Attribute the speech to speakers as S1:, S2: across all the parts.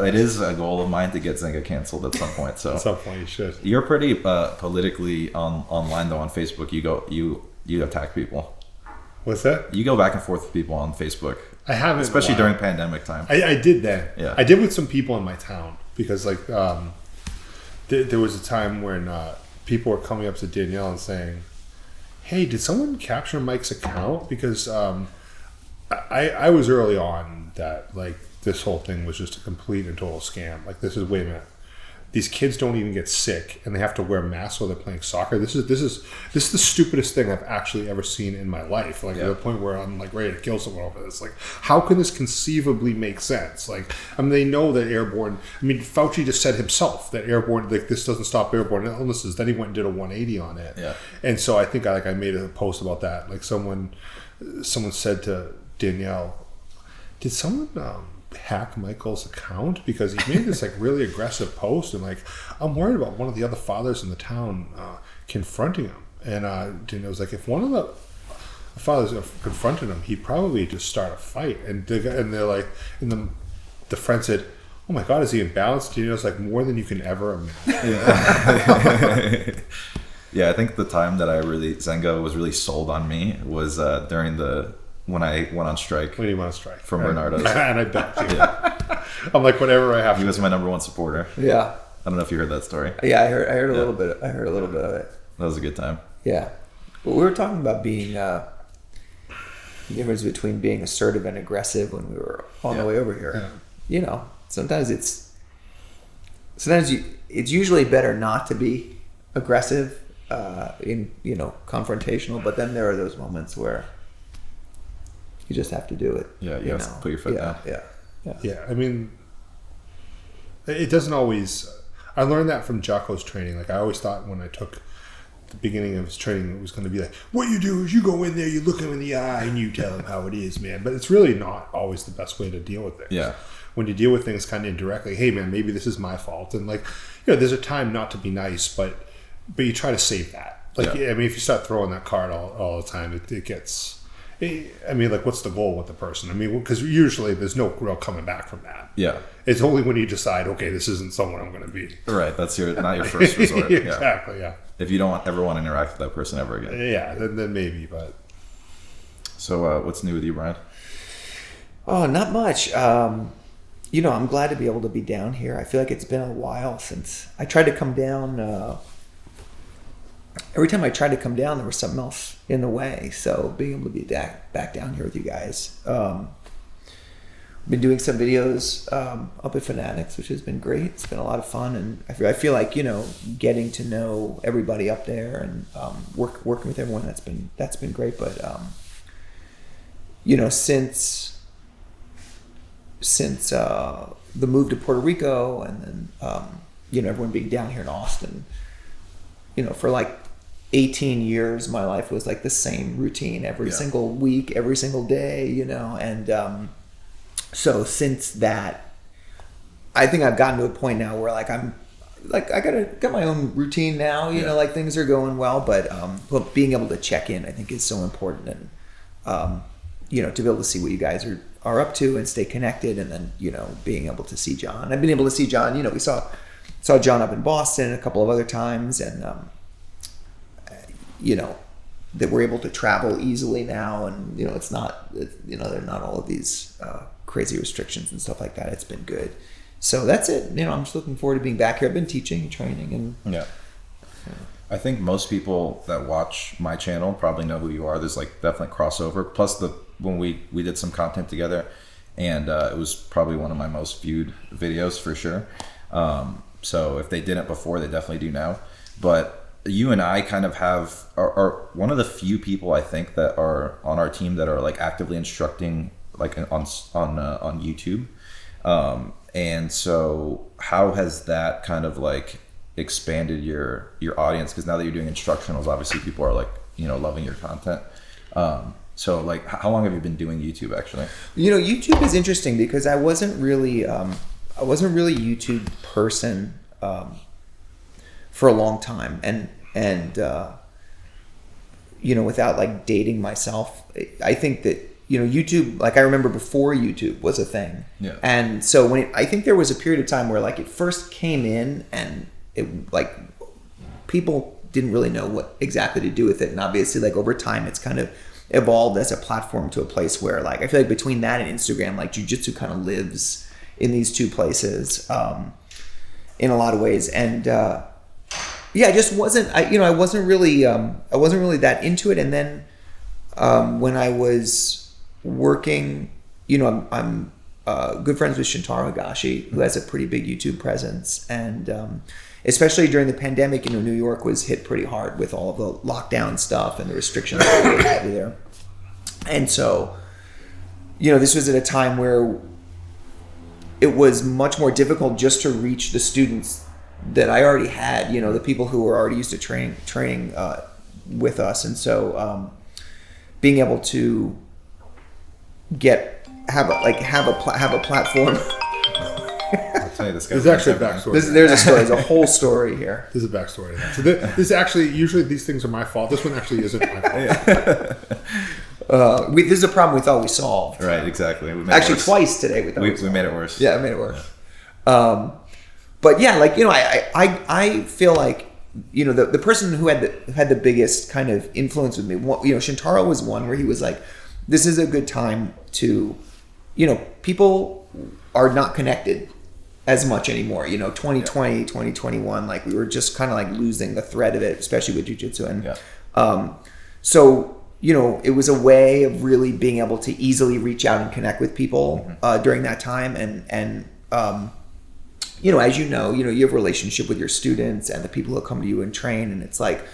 S1: It is a goal of mine to get Zenga canceled at some point. So
S2: at some point you should.
S1: You're pretty politically online though on Facebook. You attack people.
S2: What's that?
S1: You go back and forth with people on Facebook.
S2: I haven't,
S1: especially during pandemic time.
S2: I did then.
S1: Yeah.
S2: I did with some people in my town because like there was a time when people were coming up to Danielle and saying, "Hey, did someone capture Mike's account?" Because I was early on that like this whole thing was just a complete and total scam. Like this is, wait a minute, these kids don't even get sick and they have to wear masks while they're playing soccer. This is the stupidest thing I've actually ever seen in my life. Like to the point where I'm like ready to kill someone over this. Like, how can this conceivably make sense? Like, I mean, they know that airborne. I mean, Fauci just said himself that airborne, like this doesn't stop airborne illnesses. Then he went and did a 180 on it.
S1: Yeah.
S2: And so I think I made a post about that. Like someone said to Danielle, "Did someone hack Michael's account because he made this like really aggressive post and like I'm worried about one of the other fathers in the town confronting him." And Danielle was like, if one of the fathers confronted him, he'd probably just start a fight. And they're like, and the friend said, "Oh my God, is he imbalanced?" Danielle's like, "More than you can ever imagine."
S1: Yeah, I think the time that Zenga was really sold on me was during when I went on strike.
S2: When you went on strike.
S1: From Bernardo's.
S2: And I bet you. Yeah. I'm like, whatever I have.
S1: He was my number one supporter.
S3: Yeah.
S1: I don't know if you heard that story.
S3: Yeah, I heard a little bit. I heard a little bit of it.
S1: That was a good time.
S3: Yeah. Well, we were talking about being the difference between being assertive and aggressive when we were on the way over here.
S2: Yeah.
S3: You know, sometimes it's usually better not to be aggressive, confrontational. But then there are those moments where you just have to do it.
S1: Yeah, you have to put your foot down.
S2: Yeah, I mean, it doesn't always. I learned that from Jocko's training. Like I always thought when I took the beginning of his training, it was going to be like, what you do is you go in there, you look him in the eye, and you tell him how it is, man. But it's really not always the best way to deal with things.
S1: Yeah.
S2: When you deal with things kind of indirectly, hey man, maybe this is my fault, and like, there's a time not to be nice, but you try to save that. Like, I mean, if you start throwing that card all the time, it gets. I mean, like, what's the goal with the person? I mean, because usually there's no real coming back from that.
S1: Yeah.
S2: It's only when you decide, okay, this isn't someone I'm going to be.
S1: Right. That's not your first resort.
S2: Exactly. Yeah.
S1: If you don't ever want to interact with that person ever again.
S2: Yeah. Then maybe. But.
S1: So, what's new with you, Brian?
S3: Oh, not much. I'm glad to be able to be down here. I feel like it's been a while since I tried to come down. Every time I tried to come down, there was something else in the way. So being able to be back down here with you guys. Been doing some videos up at Fanatics, which has been great. It's been a lot of fun. And I feel like, getting to know everybody up there and working with everyone, that's been great. But, since the move to Puerto Rico and then, everyone being down here in Austin, for like 18 years, my life was like the same routine every single week, every single day, and so since that, I think I've gotten to a point now where like I'm like I got my own routine now, like things are going well, but being able to check in I think is so important, and to be able to see what you guys are up to and stay connected, and then being able to see John. I've been able to see John, we saw John up in Boston a couple of other times, and that we're able to travel easily now, and it's not there are not all of these crazy restrictions and stuff like that. It's been good. So that's it. I'm just looking forward to being back here. I've been teaching and training, and
S1: I think most people that watch my channel probably know who you are. There's like definitely crossover. Plus when we did some content together, and it was probably one of my most viewed videos for sure. So if they didn't before, they definitely do now. But you and I kind of are one of the few people I think that are on our team that are like actively instructing like on YouTube. And so how has that kind of like expanded your audience? Because now that you're doing instructionals, obviously people are like, loving your content. So like how long have you been doing YouTube actually?
S3: YouTube is interesting because I wasn't really a YouTube person for a long time, and without like dating myself, I think that YouTube, like I remember before YouTube was a thing.
S1: Yeah.
S3: And so I think there was a period of time where like it first came in and it like people didn't really know what exactly to do with it. And obviously like over time it's kind of evolved as a platform to a place where like I feel like between that and Instagram, like jiu-jitsu kind of lives in these two places in a lot of ways. And I just wasn't I wasn't really that into it. And then when I was working, I'm good friends with Shintaro Higashi, who has a pretty big YouTube presence, and especially during the pandemic, New York was hit pretty hard with all of the lockdown stuff and the restrictions that were really heavy there. And so, this was at a time where it was much more difficult just to reach the students that I already had, the people who were already used to training with us. And so being able to have a platform.
S1: I'll tell you this guy.
S2: There's actually a backstory.
S3: There's a story. There's a whole story here.
S2: There's a backstory to that. So this actually, usually these things are my fault. This one actually isn't my fault.
S3: This is a problem we thought we solved.
S1: Right, exactly. We made
S3: Actually,
S1: it worse.
S3: twice today we thought
S1: we made it worse.
S3: Yeah, I made it worse. But yeah, like I feel like the person who had the biggest kind of influence with me. Shintaro was one where he was like, "This is a good time to, people are not connected as much anymore. 2020, 2021, like we were just kind of like losing the thread of it, especially with jiu-jitsu. And so it was a way of really being able to easily reach out and connect with people during that time. And as you have a relationship with your students and the people who come to you and train, and it's like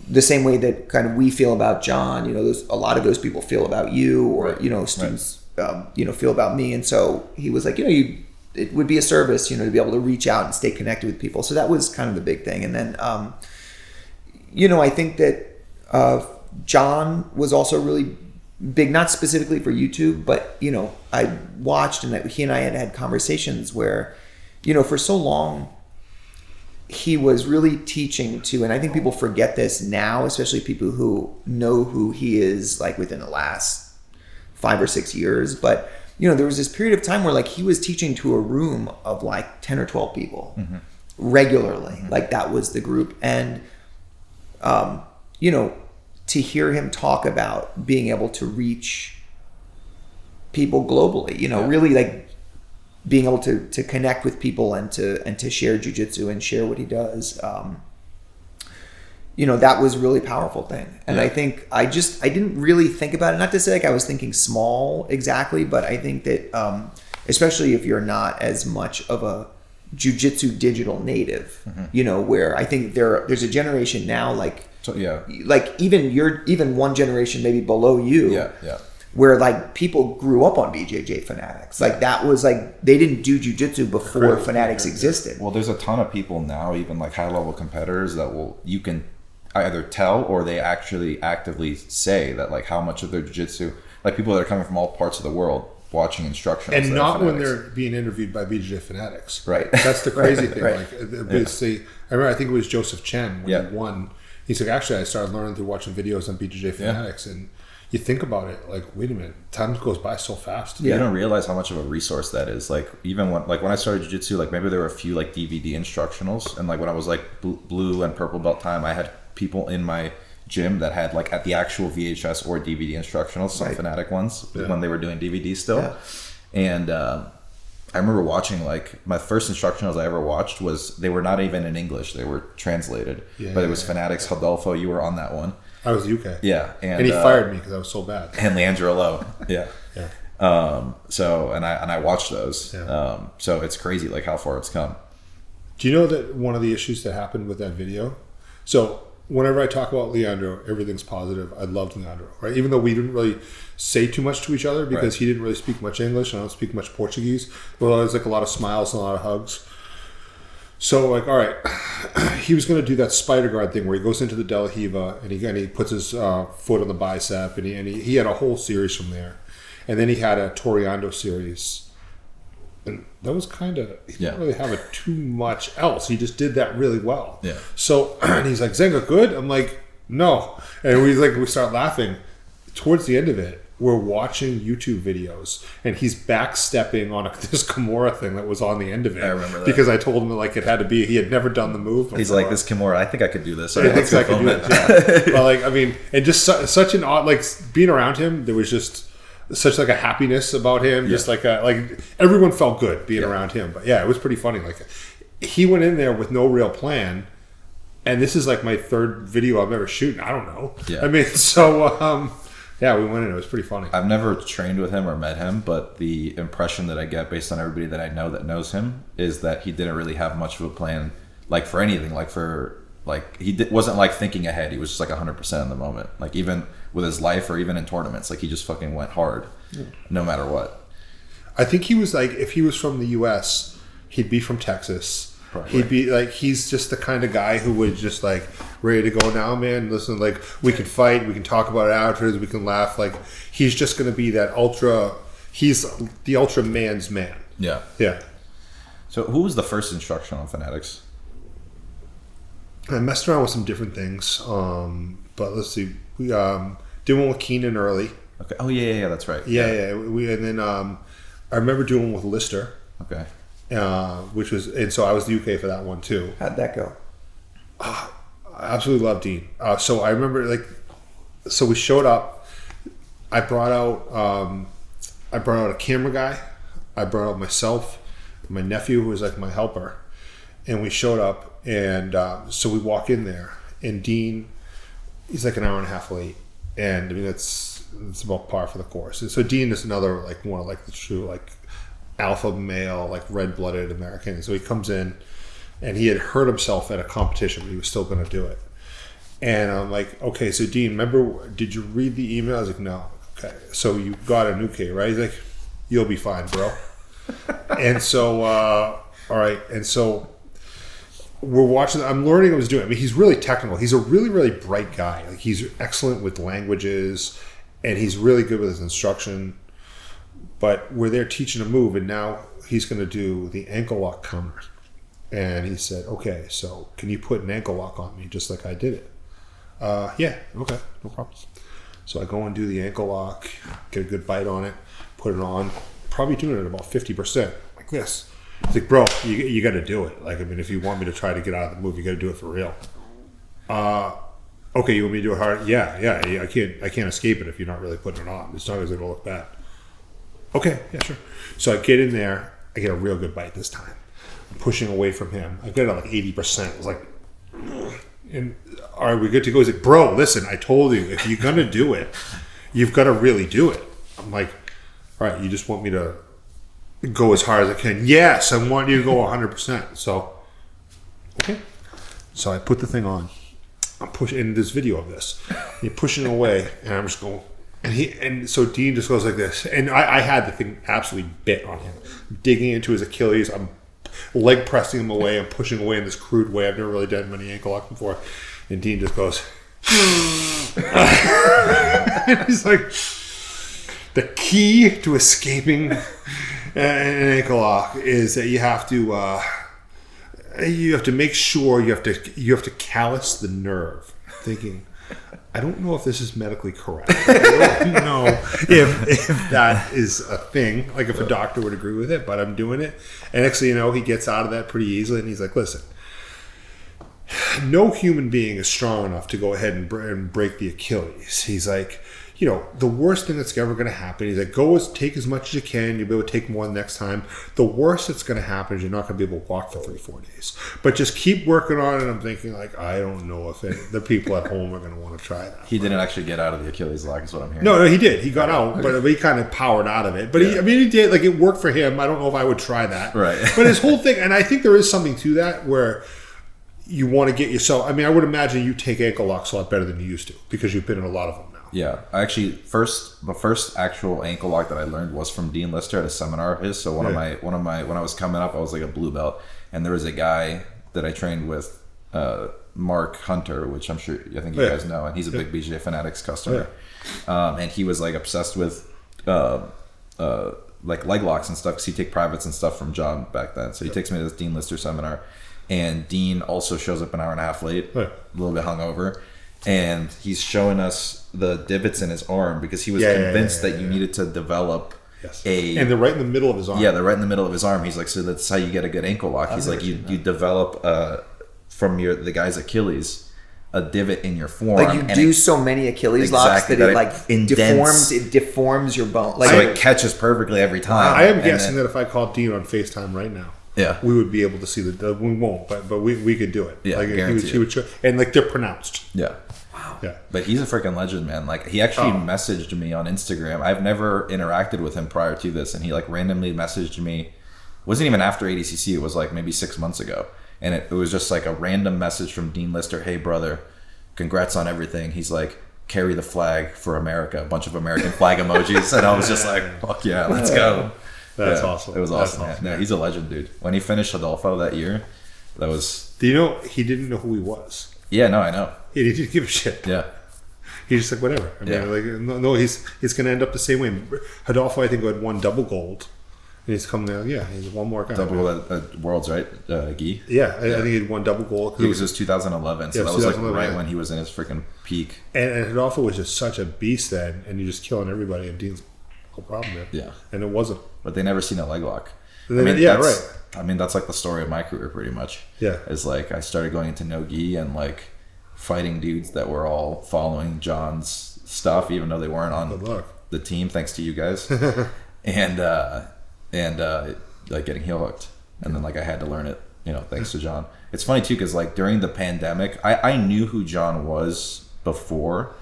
S3: the same way that kind of we feel about John, a lot of those people feel about you, or, students, feel about me. And so he was like, it would be a service, to be able to reach out and stay connected with people. So that was kind of the big thing. And then, I think that John was also really big, not specifically for YouTube, but, I watched and he and I had conversations where, for so long, he was really teaching to, and I think people forget this now, especially people who know who he is, like within the last 5 or 6 years. But, there was this period of time where like he was teaching to a room of like 10 or 12 people regularly. Like that was the group. And, to hear him talk about being able to reach people globally, really like being able to connect with people and to share jiu-jitsu and share what he does, that was a really powerful thing. And I think I didn't really think about it, not to say like I was thinking small exactly, but I think that especially if you're not as much of a jiu-jitsu digital native, where I think there's a generation now like even one generation maybe below you, where like people grew up on BJJ Fanatics. Like that was like they didn't do jiu-jitsu before Fanatics existed.
S1: Well, there's a ton of people now, even like high level competitors, that you can either tell or they actually actively say that like how much of their jiu-jitsu, like people that are coming from all parts of the world watching instructionals,
S2: and not when they're being interviewed by BJJ Fanatics.
S1: Right.
S2: That's the crazy thing.
S3: Right.
S2: Like basically, I remember I think it was Joseph Chen when he won. He's like, actually, I started learning through watching videos on BJJ Fanatics, and you think about it, like, wait a minute, time goes by so fast.
S1: You don't realize how much of a resource that is. Like, even when I started jiu-jitsu, like maybe there were a few like DVD instructionals, and like when I was like blue and purple belt time, I had people in my gym that had like at the actual VHS or DVD instructionals, some Fanatic ones when they were doing DVD still. And I remember watching like my first instructionals I ever watched they were not even in English, they were translated, but it was Fanatics. Rodolfo, you were on that one.
S2: I was UK.
S1: Yeah,
S2: and he fired me because I was so bad.
S1: And Leandro Lowe, So I watched those. So it's crazy like how far it's come.
S2: Do you know that one of the issues that happened with that video? So whenever I talk about Leandro, everything's positive. I loved Leandro, right? Even though we didn't really say too much to each other because he didn't really speak much English and I don't speak much Portuguese. Well, there was like a lot of smiles and a lot of hugs. So like, all right, he was going to do that spider guard thing where he goes into the De La Riva and he puts his foot on the bicep and he had a whole series from there. And then he had a Toreando series. And that was kind of, he didn't really have too much else. He just did that really well.
S1: Yeah.
S2: So, and he's like, Zenga, good? I'm like, no. And we start laughing. Towards the end of it, we're watching YouTube videos, and he's backstepping on this Kimura thing that was on the end of it.
S1: I remember that.
S2: Because I told him that, like, it had to be, he had never done the move before.
S1: He's like, this Kimura, I think I could do this.
S2: I think I could do it. Yeah. But like, I mean, and just such an odd, like, being around him, there was just such like a happiness about him. Just like everyone felt good being around him. But yeah, it was pretty funny. Like, he went in there with no real plan. And this is like my third video I've ever shooten. I don't know.
S1: Yeah.
S2: I mean, so yeah, we went in. It was pretty funny.
S1: I've never trained with him or met him, but the impression that I get based on everybody that I know that knows him is that he didn't really have much of a plan, like for anything, like for like wasn't like thinking ahead. He was just like 100% in the moment. Like even with his life or even in tournaments, like he just fucking went hard, no matter what.
S2: I think he was like, if he was from the U.S., he'd be from Texas.
S1: Probably.
S2: He'd be like, he's just the kind of guy who would just like ready to go now, man. Listen, like we can fight, we can talk about it afterwards, we can laugh. Like he's just going to be that ultra. He's the ultra man's man.
S1: Yeah.
S2: Yeah.
S1: So who was the first instruction on Fanatics?
S2: I messed around with some different things, but let's see. We did one with Keenan early.
S1: Okay. Oh yeah, that's right.
S2: Yeah. And then I remember doing one with Lister.
S1: Okay.
S2: Which was, and so I was the UK for that one too.
S3: How'd that go?
S2: I absolutely love Dean. So I remember, like, so we showed up. I brought out a camera guy. I brought out myself, my nephew, who was like my helper, and we showed up. And so we walk in there, and Dean, he's like an hour and a half late, and I mean it's about par for the course. And so Dean is another like one of like the true like alpha male, like red-blooded American. So he comes in, and he had hurt himself at a competition, but he was still going to do it. And I'm like, okay, so Dean, remember, did you read the email? I was like, no. Okay, so you got a new key, right? He's like, you'll be fine, bro. And so, all right, and so we're watching. I'm learning what he's doing. I mean, he's really technical. He's a really, really bright guy. Like he's excellent with languages, and he's really good with his instruction. But we're there teaching a move, and now he's going to do the ankle lock counter. And he said, okay, so can you put an ankle lock on me just like I did it? Yeah, okay, no problem. So I go and do the ankle lock, get a good bite on it, put it on, probably doing it at about 50%, like this. He's like, bro, you got to do it. Like, I mean, if you want me to try to get out of the move, you got to do it for real. Okay, you want me to do it hard? Yeah, I can't escape it if you're not really putting it on. It's not going to look bad. Okay, yeah, sure. So I get in there. I get a real good bite this time. I'm pushing away from him. I get it at like 80%. It was like, and are we good to go? He's like, bro, listen, I told you, if you're going to do it, you've got to really do it. I'm like, all right, you just want me to go as hard as I can? Yes, I want you to go 100%. So, okay. So I put the thing on. I'm pushing, in this video of this. You're pushing away, and I'm just going, and so Dean just goes like this, and I had the thing absolutely bit on him, digging into his Achilles. I'm leg pressing him away. I'm pushing away in this crude way. I've never really done many ankle locks before, and Dean just goes, and he's like, the key to escaping an ankle lock is that you have to make sure you have to callus the nerve. Thinking, I don't know if this is medically correct. I don't know if that is a thing, like if a doctor would agree with it, but I'm doing it. And next thing you know, he gets out of that pretty easily, and he's like, listen, no human being is strong enough to go ahead and break the Achilles. He's like, you know, the worst thing that's ever going to happen, he's like, take as much as you can. You'll be able to take more the next time. The worst that's going to happen is you're not going to be able to walk for 3-4 days. But just keep working on it. And I'm thinking, like, I don't know if the people at home are going to want to try that.
S1: He didn't actually get out of the Achilles lock, is what I'm hearing.
S2: No, he did. He got out, but he kind of powered out of it. But he did. Like, it worked for him. I don't know if I would try that.
S1: Right.
S2: But his whole thing, and I think there is something to that where you want to get yourself. I mean, I would imagine you take ankle locks a lot better than you used to because you've been in a lot of them now.
S1: Yeah, actually, the first actual ankle lock that I learned was from Dean Lister at a seminar of his. So one of my when I was coming up, I was like a blue belt, and there was a guy that I trained with, Mark Hunter, which I think you guys know, and he's a big BJJ Fanatics customer, and he was like obsessed with like leg locks and stuff because he'd take privates and stuff from John back then. So he takes me to this Dean Lister seminar, and Dean also shows up an hour and a half late, a little bit hungover. and he's showing us the divots in his arm because he was convinced that you needed to develop
S2: and they're right in the middle of his arm.
S1: Yeah, they're right in the middle of his arm. He's like, so that's how you get a good ankle lock. He's like, you develop from the guy's Achilles a divot in your forearm.
S3: Like you do so many Achilles locks that it like deforms your bone. Like,
S1: so it catches perfectly every time.
S2: I am guessing that if I called Dean on FaceTime right now, we would be able to see we won't, but we could do it.
S1: Yeah,
S2: like he would show, and like they're pronounced.
S1: Yeah.
S3: Wow.
S2: Yeah.
S1: But he's a freaking legend, man. Like he actually messaged me on Instagram. I've never interacted with him prior to this, and he like randomly messaged me. It wasn't even after ADCC. It was like maybe 6 months ago. And it was just like a random message from Dean Lister. Hey, brother, congrats on everything. He's like, carry the flag for America. A bunch of American flag emojis. And I was just like, fuck yeah, let's go.
S2: That's awesome.
S1: It was awesome. No, he's a legend, dude. When he finished Adolfo that year, that was...
S2: Do you know he didn't know who he was?
S1: Yeah, no, I know.
S2: He didn't give a shit.
S1: Yeah.
S2: He's just like, whatever. I mean, like, no, he's going to end up the same way. Adolfo, I think, had won double gold. And he's come now, he's one more guy.
S1: Double Worlds, right? Guy?
S2: Yeah, I think he'd won double gold.
S1: It was 2011, so that was like right when he was in his freaking peak.
S2: And Adolfo was just such a beast then, and you're just killing everybody. And Dean's no problem there.
S1: Yeah.
S2: And it wasn't.
S1: But they never seen a leg lock.
S2: Right.
S1: I mean, that's like the story of my career pretty much.
S2: Yeah.
S1: It's like I started going into no-gi and like fighting dudes that were all following John's stuff, even though they weren't on the team, thanks to you guys. and like getting heel hooked, and then like I had to learn it, thanks to John. It's funny too because like during the pandemic, I knew who John was before,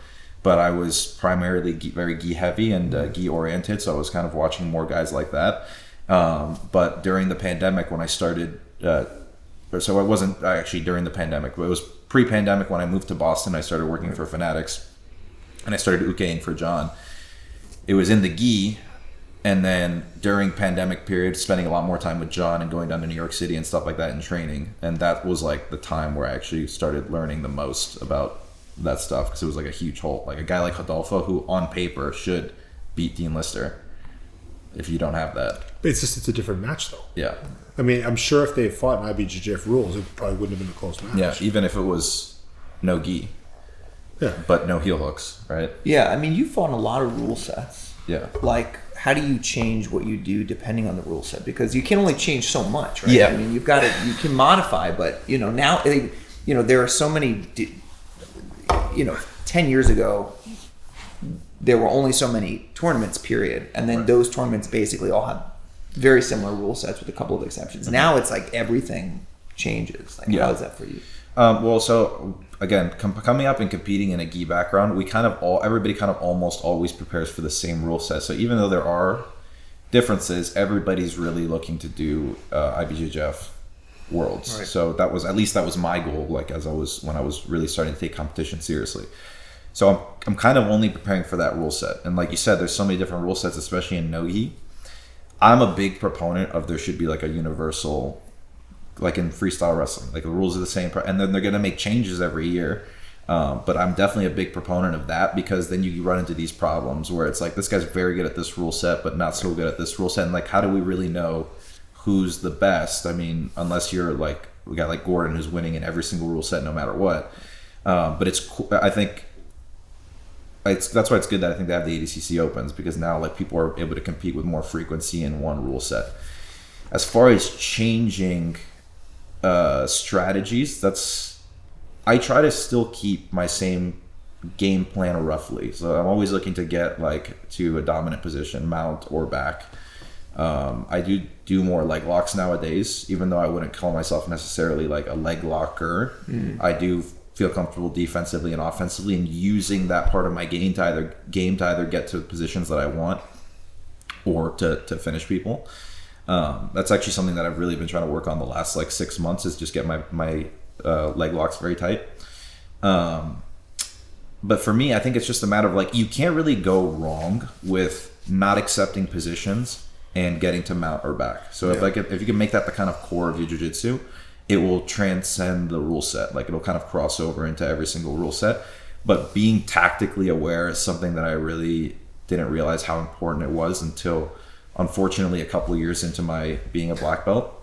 S1: but I was primarily very gi heavy and gi oriented, so I was kind of watching more guys like that. But during the pandemic, when I started, so it wasn't actually during the pandemic, but it was pre-pandemic when I moved to Boston. I started working for Fanatics, and I started ukeing for John. It was in the gi. And then during pandemic period, spending a lot more time with John and going down to New York City and stuff like that and training. And that was like the time where I actually started learning the most about that stuff, because it was like a huge hole. Like a guy like Adolfo, who on paper should beat Dean Lister, if you don't have that.
S2: But it's a different match though.
S1: Yeah.
S2: I mean, I'm sure if they fought in IBJJF rules, it probably wouldn't have been a close match.
S1: Yeah, even if it was no gi.
S2: Yeah.
S1: But no heel hooks, right?
S3: Yeah, I mean, you fought in a lot of rule sets.
S1: Yeah.
S3: Like, how do you change what you do depending on the rule set? Because you can only change so much, right?
S1: Yeah.
S3: I mean, you can modify, but now, there are so many, 10 years ago, there were only so many tournaments, period. And then those tournaments basically all have very similar rule sets with a couple of exceptions. Mm-hmm. Now it's like everything changes. Like, how is that for you?
S1: Well, so again, coming up and competing in a gi background, everybody kind of almost always prepares for the same rule set. So even though there are differences, everybody's really looking to do IBJJF Worlds. Right. So that was my goal. Like when I was really starting to take competition seriously. So I'm kind of only preparing for that rule set. And like you said, there's so many different rule sets, especially in no-gi. I'm a big proponent of there should be like a universal, like in freestyle wrestling, like the rules are the same, and then they're going to make changes every year. But I'm definitely a big proponent of that, because then you run into these problems where it's like, this guy's very good at this rule set, but not so good at this rule set. And like, how do we really know who's the best? I mean, unless you're like a guy like Gordon, who's winning in every single rule set, no matter what. But I think that's why it's good that I think they have the ADCC Opens, because now like people are able to compete with more frequency in one rule set. As far as changing strategies, I try to still keep my same game plan roughly. So I'm always looking to get like to a dominant position, mount or back. I do more leg locks nowadays, even though I wouldn't call myself necessarily like a leg locker. I do feel comfortable defensively and offensively, and using that part of my game to either get to positions that I want or to finish people. That's actually something that I've really been trying to work on the last like 6 months, is just get my leg locks very tight. But for me, I think it's just a matter of like, you can't really go wrong with not accepting positions and getting to mount or back. So if you can make that the kind of core of your jiu-jitsu, it will transcend the rule set. Like it'll kind of cross over into every single rule set. But being tactically aware is something that I really didn't realize how important it was until, unfortunately, a couple of years into my being a black belt.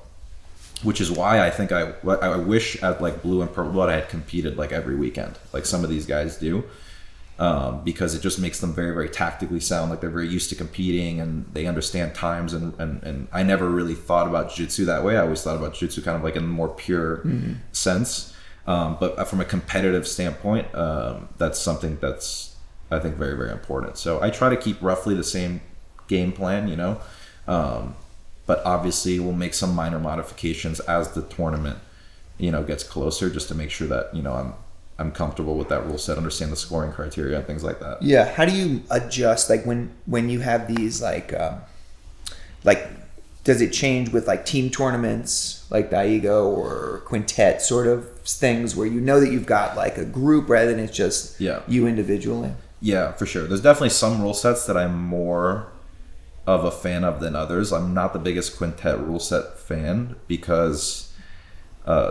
S1: which is why I think I wish at like blue and purple belt I had competed like every weekend, like some of these guys do, because it just makes them very, very tactically sound. Like they're very used to competing and they understand times. And I never really thought about jiu-jitsu that way. I always thought about jiu-jitsu kind of like in a more pure sense. But from a competitive standpoint, that's something that's, I think, very, very important. So I try to keep roughly the same game plan, you know, but obviously we'll make some minor modifications as the tournament, you know, gets closer, just to make sure that, you know, I'm comfortable with that rule set, understand the scoring criteria and things like that.
S3: Yeah. How do you adjust, like when you have these like does it change with like team tournaments like the AIGA or quintet sort of things where you know that you've got like a group rather than it's just you individually? Yeah,
S1: for sure. There's definitely some rule sets that I'm more of a fan of than others. I'm not the biggest quintet rule set fan because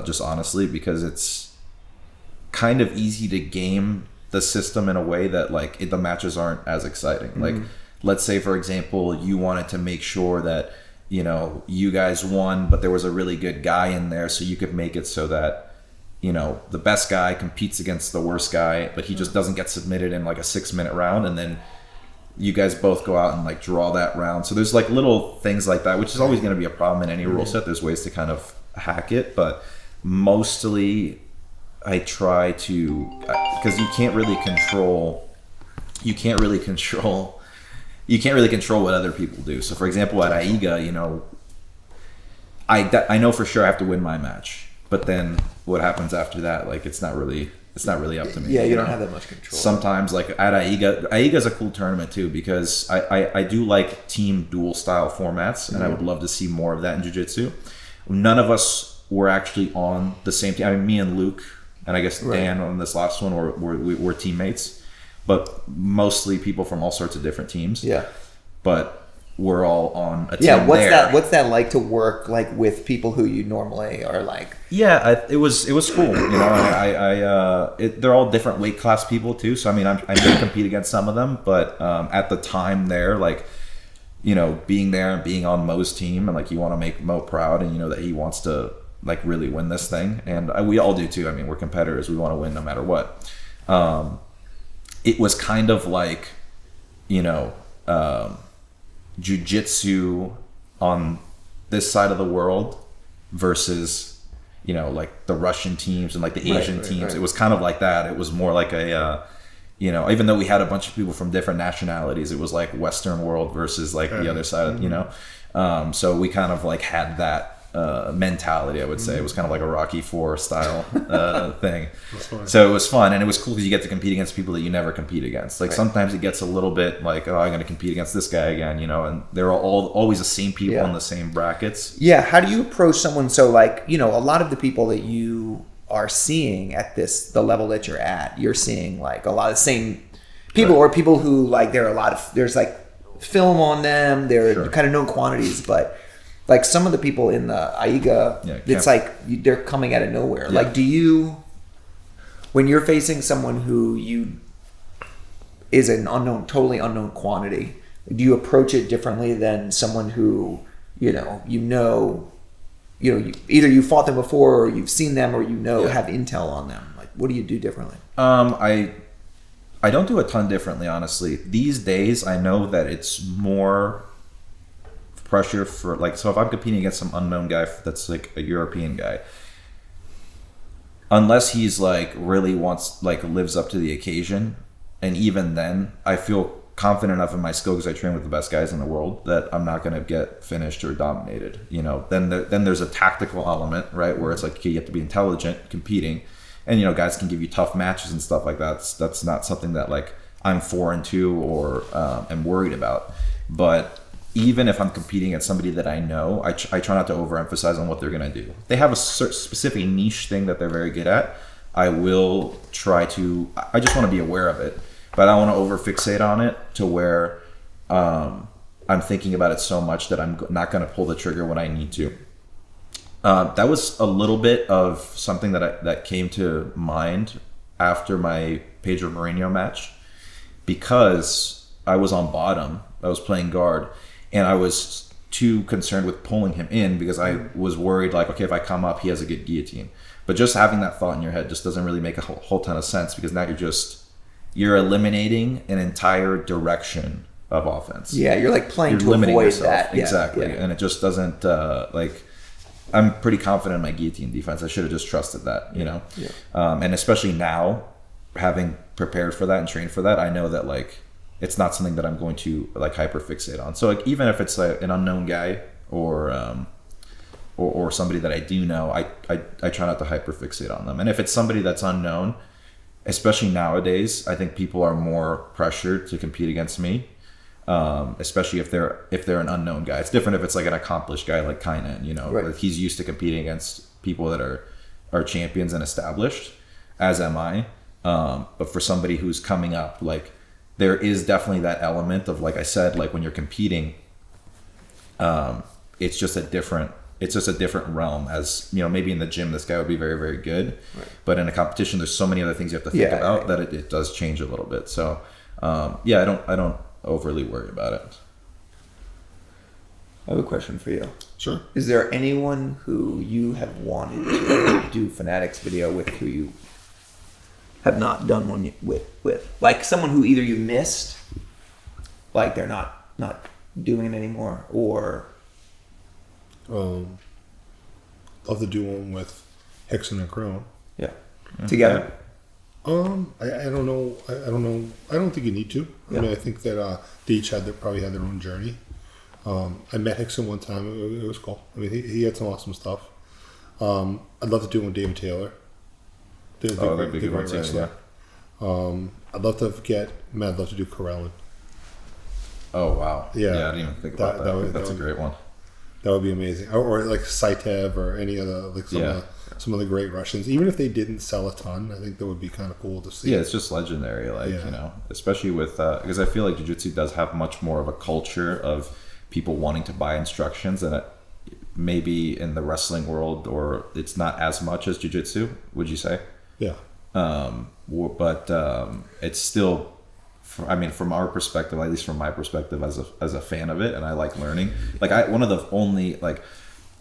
S1: just honestly because it's kind of easy to game the system in a way that like the matches aren't as exciting. Like let's say for example you wanted to make sure that, you know, you guys won but there was a really good guy in there, so you could make it so that, you know, the best guy competes against the worst guy but he just doesn't get submitted in like a 6-minute round, and then you guys both go out and like draw that round. So there's like little things like that, which is always going to be a problem in any rule set. There's ways to kind of hack it, but mostly I try to, because you can't really control what other people do. So for example, at AIGA, you know, I know for sure I have to win my match, but then what happens after that, like it's not really up to me.
S3: Yeah, you don't have that much control.
S1: Sometimes like at AIGA is a cool tournament too, because I do like team duel style formats, and I would love to see more of that in jiu-jitsu. None of us were actually on the same team. I mean, me and Luke, and I guess Dan on this last one were teammates, but mostly people from all sorts of different teams. Yeah. But we're all on a team.
S3: Yeah, what's that like to work like with people who you normally are like?
S1: Yeah, it was cool. You know, they're all different weight class people too. So I mean, I may compete against some of them, but at the time there, like, you know, being there and being on Mo's team, and like you want to make Mo proud, and you know that he wants to like really win this thing, and we all do too. I mean, we're competitors. We want to win no matter what. It was kind of like, you know, jiu-jitsu on this side of the world versus, you know, like the Russian teams and like the Asian teams. Right. It was kind of like that. It was more like a, you know, even though we had a bunch of people from different nationalities, it was like Western world versus like the other side, you know? So we kind of like had that mentality, I would say. It was kind of like a Rocky IV style thing. So it was fun, and it was cool because you get to compete against people that you never compete against. Like sometimes it gets a little bit like, oh, I'm going to compete against this guy again, you know, and they're always the same people in the same brackets.
S3: Yeah. How do you approach someone? So like, you know, a lot of the people that you are seeing at the level that you're at, you're seeing like a lot of the same people, or people who like, there's like film on them, they're kind of known quantities, but like some of the people in the AIGA, it's like they're coming out of nowhere. Yeah. Like, when you're facing someone who is an totally unknown quantity, do you approach it differently than someone who, either you fought them before, or you've seen them, or have intel on them? Like, what do you do differently?
S1: I don't do a ton differently, honestly. These days, I know that it's more pressure for like, so if I'm competing against some unknown guy that's like a European guy, unless he's like really lives up to the occasion, and even then I feel confident enough in my skill because I train with the best guys in the world that I'm not going to get finished or dominated, you know. Then there's a tactical element, right, where it's like, okay, you have to be intelligent competing, and you know, guys can give you tough matches and stuff like that. That's not something that like I'm foreign to or am worried about. But even if I'm competing against somebody that I know, I try not to overemphasize on what they're going to do. They have a specific niche thing that they're very good at. I will try to, I just want to be aware of it, but I don't want to over-fixate on it to where I'm thinking about it so much that I'm not going to pull the trigger when I need to. That was a little bit of something that came to mind after my Pedro Moreno match, because I was on bottom. I was playing guard, and I was too concerned with pulling him in because I was worried like, okay, if I come up, he has a good guillotine. But just having that thought in your head just doesn't really make a whole ton of sense because now you're eliminating an entire direction of offense.
S3: Yeah, you're like playing to avoid that.
S1: Exactly.
S3: Yeah.
S1: And it just doesn't I'm pretty confident in my guillotine defense. I should have just trusted that, you know?
S3: Yeah.
S1: And especially now, having prepared for that and trained for that, I know that like it's not something that I'm going to like hyper fixate on. So like even if it's like an unknown guy or somebody that I do know, I try not to hyper fixate on them. And if it's somebody that's unknown, especially nowadays, I think people are more pressured to compete against me. Especially if they're an unknown guy. It's different if it's like an accomplished guy like Kainan, you know,
S3: right.
S1: like he's used to competing against people that are champions and established, as am I. But for somebody who's coming up, like there is definitely that element of, like I said, like when you're competing, it's just a different realm. As you know, maybe in the gym this guy would be very, very good, right. But in a competition there's so many other things you have to think about that it does change a little bit. So I don't overly worry about it.
S3: I have a question for you.
S2: Sure.
S3: Is there anyone who you have wanted to do Fanatics video with who you have not done one with? Like someone who either you missed, like they're not doing it anymore, or
S2: love to do one with Hickson and Crone.
S3: Yeah. Together.
S2: I don't know. I don't think you need to.
S3: Yeah.
S2: I mean, I think that they each probably had their own journey. I met Hickson one time. It was cool. I mean, he had some awesome stuff. I'd love to do one with David Taylor.
S1: That'd be a good one too. Yeah.
S2: I'd love to I'd love to do Corellin.
S1: Oh wow.
S2: Yeah.
S1: I didn't even think about that. That's a great one.
S2: That would be amazing. Or like Saitev or any other like some of the great Russians. Even if they didn't sell a ton, I think that would be kind of cool to see.
S1: Yeah, it's just legendary. Like you know, especially with because I feel like jiu-jitsu does have much more of a culture of people wanting to buy instructions, and maybe in the wrestling world, or it's not as much as jiu-jitsu. Would you say?
S2: Yeah.
S1: But it's still. I mean, from our perspective, at least from my perspective, as a fan of it, and I like learning. Like one of the only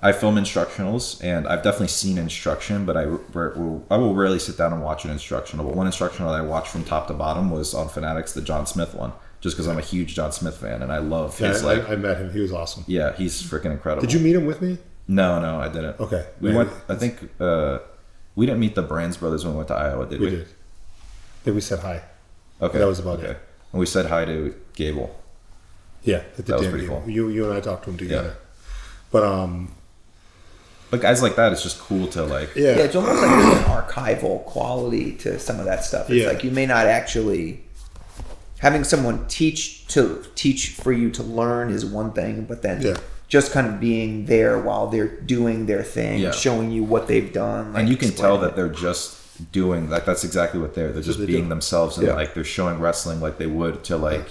S1: I film instructionals, and I've definitely seen instruction, but I will rarely sit down and watch an instructional. But one instructional that I watched from top to bottom was on Fanatics, the John Smith one, just because I'm a huge John Smith fan, and I love his
S2: I met him. He was awesome.
S1: Yeah, he's freaking incredible.
S2: Did you meet him with me?
S1: No, I didn't.
S2: Okay.
S1: We went. I think we didn't meet the Brands brothers when we went to Iowa, did we?
S2: We did. Then we said hi.
S1: Okay.
S2: That was about it.
S1: And we said hi to Gable.
S2: Yeah, at the
S1: that was pretty cool.
S2: You and I talked to him together.
S1: Yeah. But guys like that, it's just cool to like.
S3: Yeah, it's almost like there's an archival quality to some of that stuff. It's like you may not actually having someone teach for you to learn is one thing, but then just kind of being there while they're doing their thing, showing you what they've done,
S1: and you can tell that they're just doing like that's exactly what they're just being themselves, and like they're showing wrestling like they would to like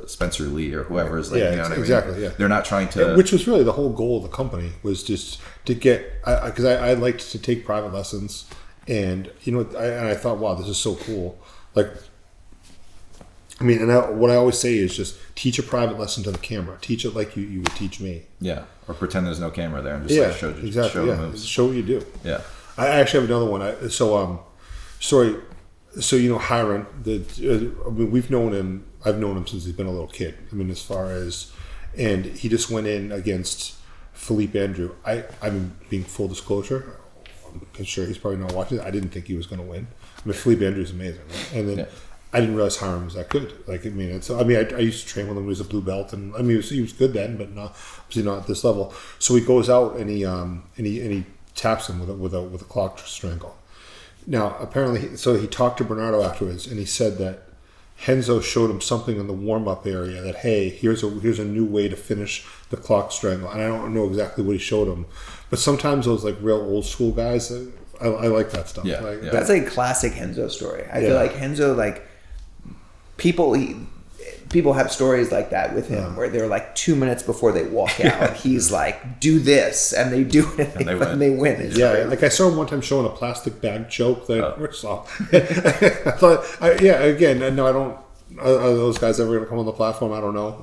S1: Spencer Lee or whoever is like you know what I mean?
S2: Exactly. Yeah,
S1: they're not trying to.
S2: Which was really the whole goal of the company was just to get because I liked to take private lessons, and I thought, wow, this is so cool. Like, I mean, what I always say is just teach a private lesson to the camera. Teach it like you would teach me.
S1: Yeah, or pretend there's no camera there and just show the moves.
S2: Show what you do.
S1: Yeah.
S2: I actually have another one. So Hiron. I mean, we've known him. I've known him since he's been a little kid. I mean, as far as, and he just went in against Philippe Andrew. I mean, being full disclosure, I'm sure he's probably not watching. I didn't think he was going to win. I mean, Philippe Andrew is amazing, right? And then I didn't realize Hiron was that good. Like, I mean, I used to train with him when he was a blue belt, and I mean, he was good then, but obviously not at this level. So he goes out and he taps him with a clock strangle. Now, apparently, so he talked to Bernardo afterwards, and he said that Henzo showed him something in the warm-up area that, hey, here's a new way to finish the clock strangle. And I don't know exactly what he showed him, but sometimes those like real old school guys, I like that stuff.
S1: Yeah,
S3: That's a classic Henzo story. I feel like Henzo, like people have stories like that with him where they're like 2 minutes before they walk out, he's like, do this, and they do it, and they win. It's crazy.
S2: Like I saw him one time showing a plastic bag choke that I thought, again, no, I don't. are those guys ever going to come on the platform? I don't know.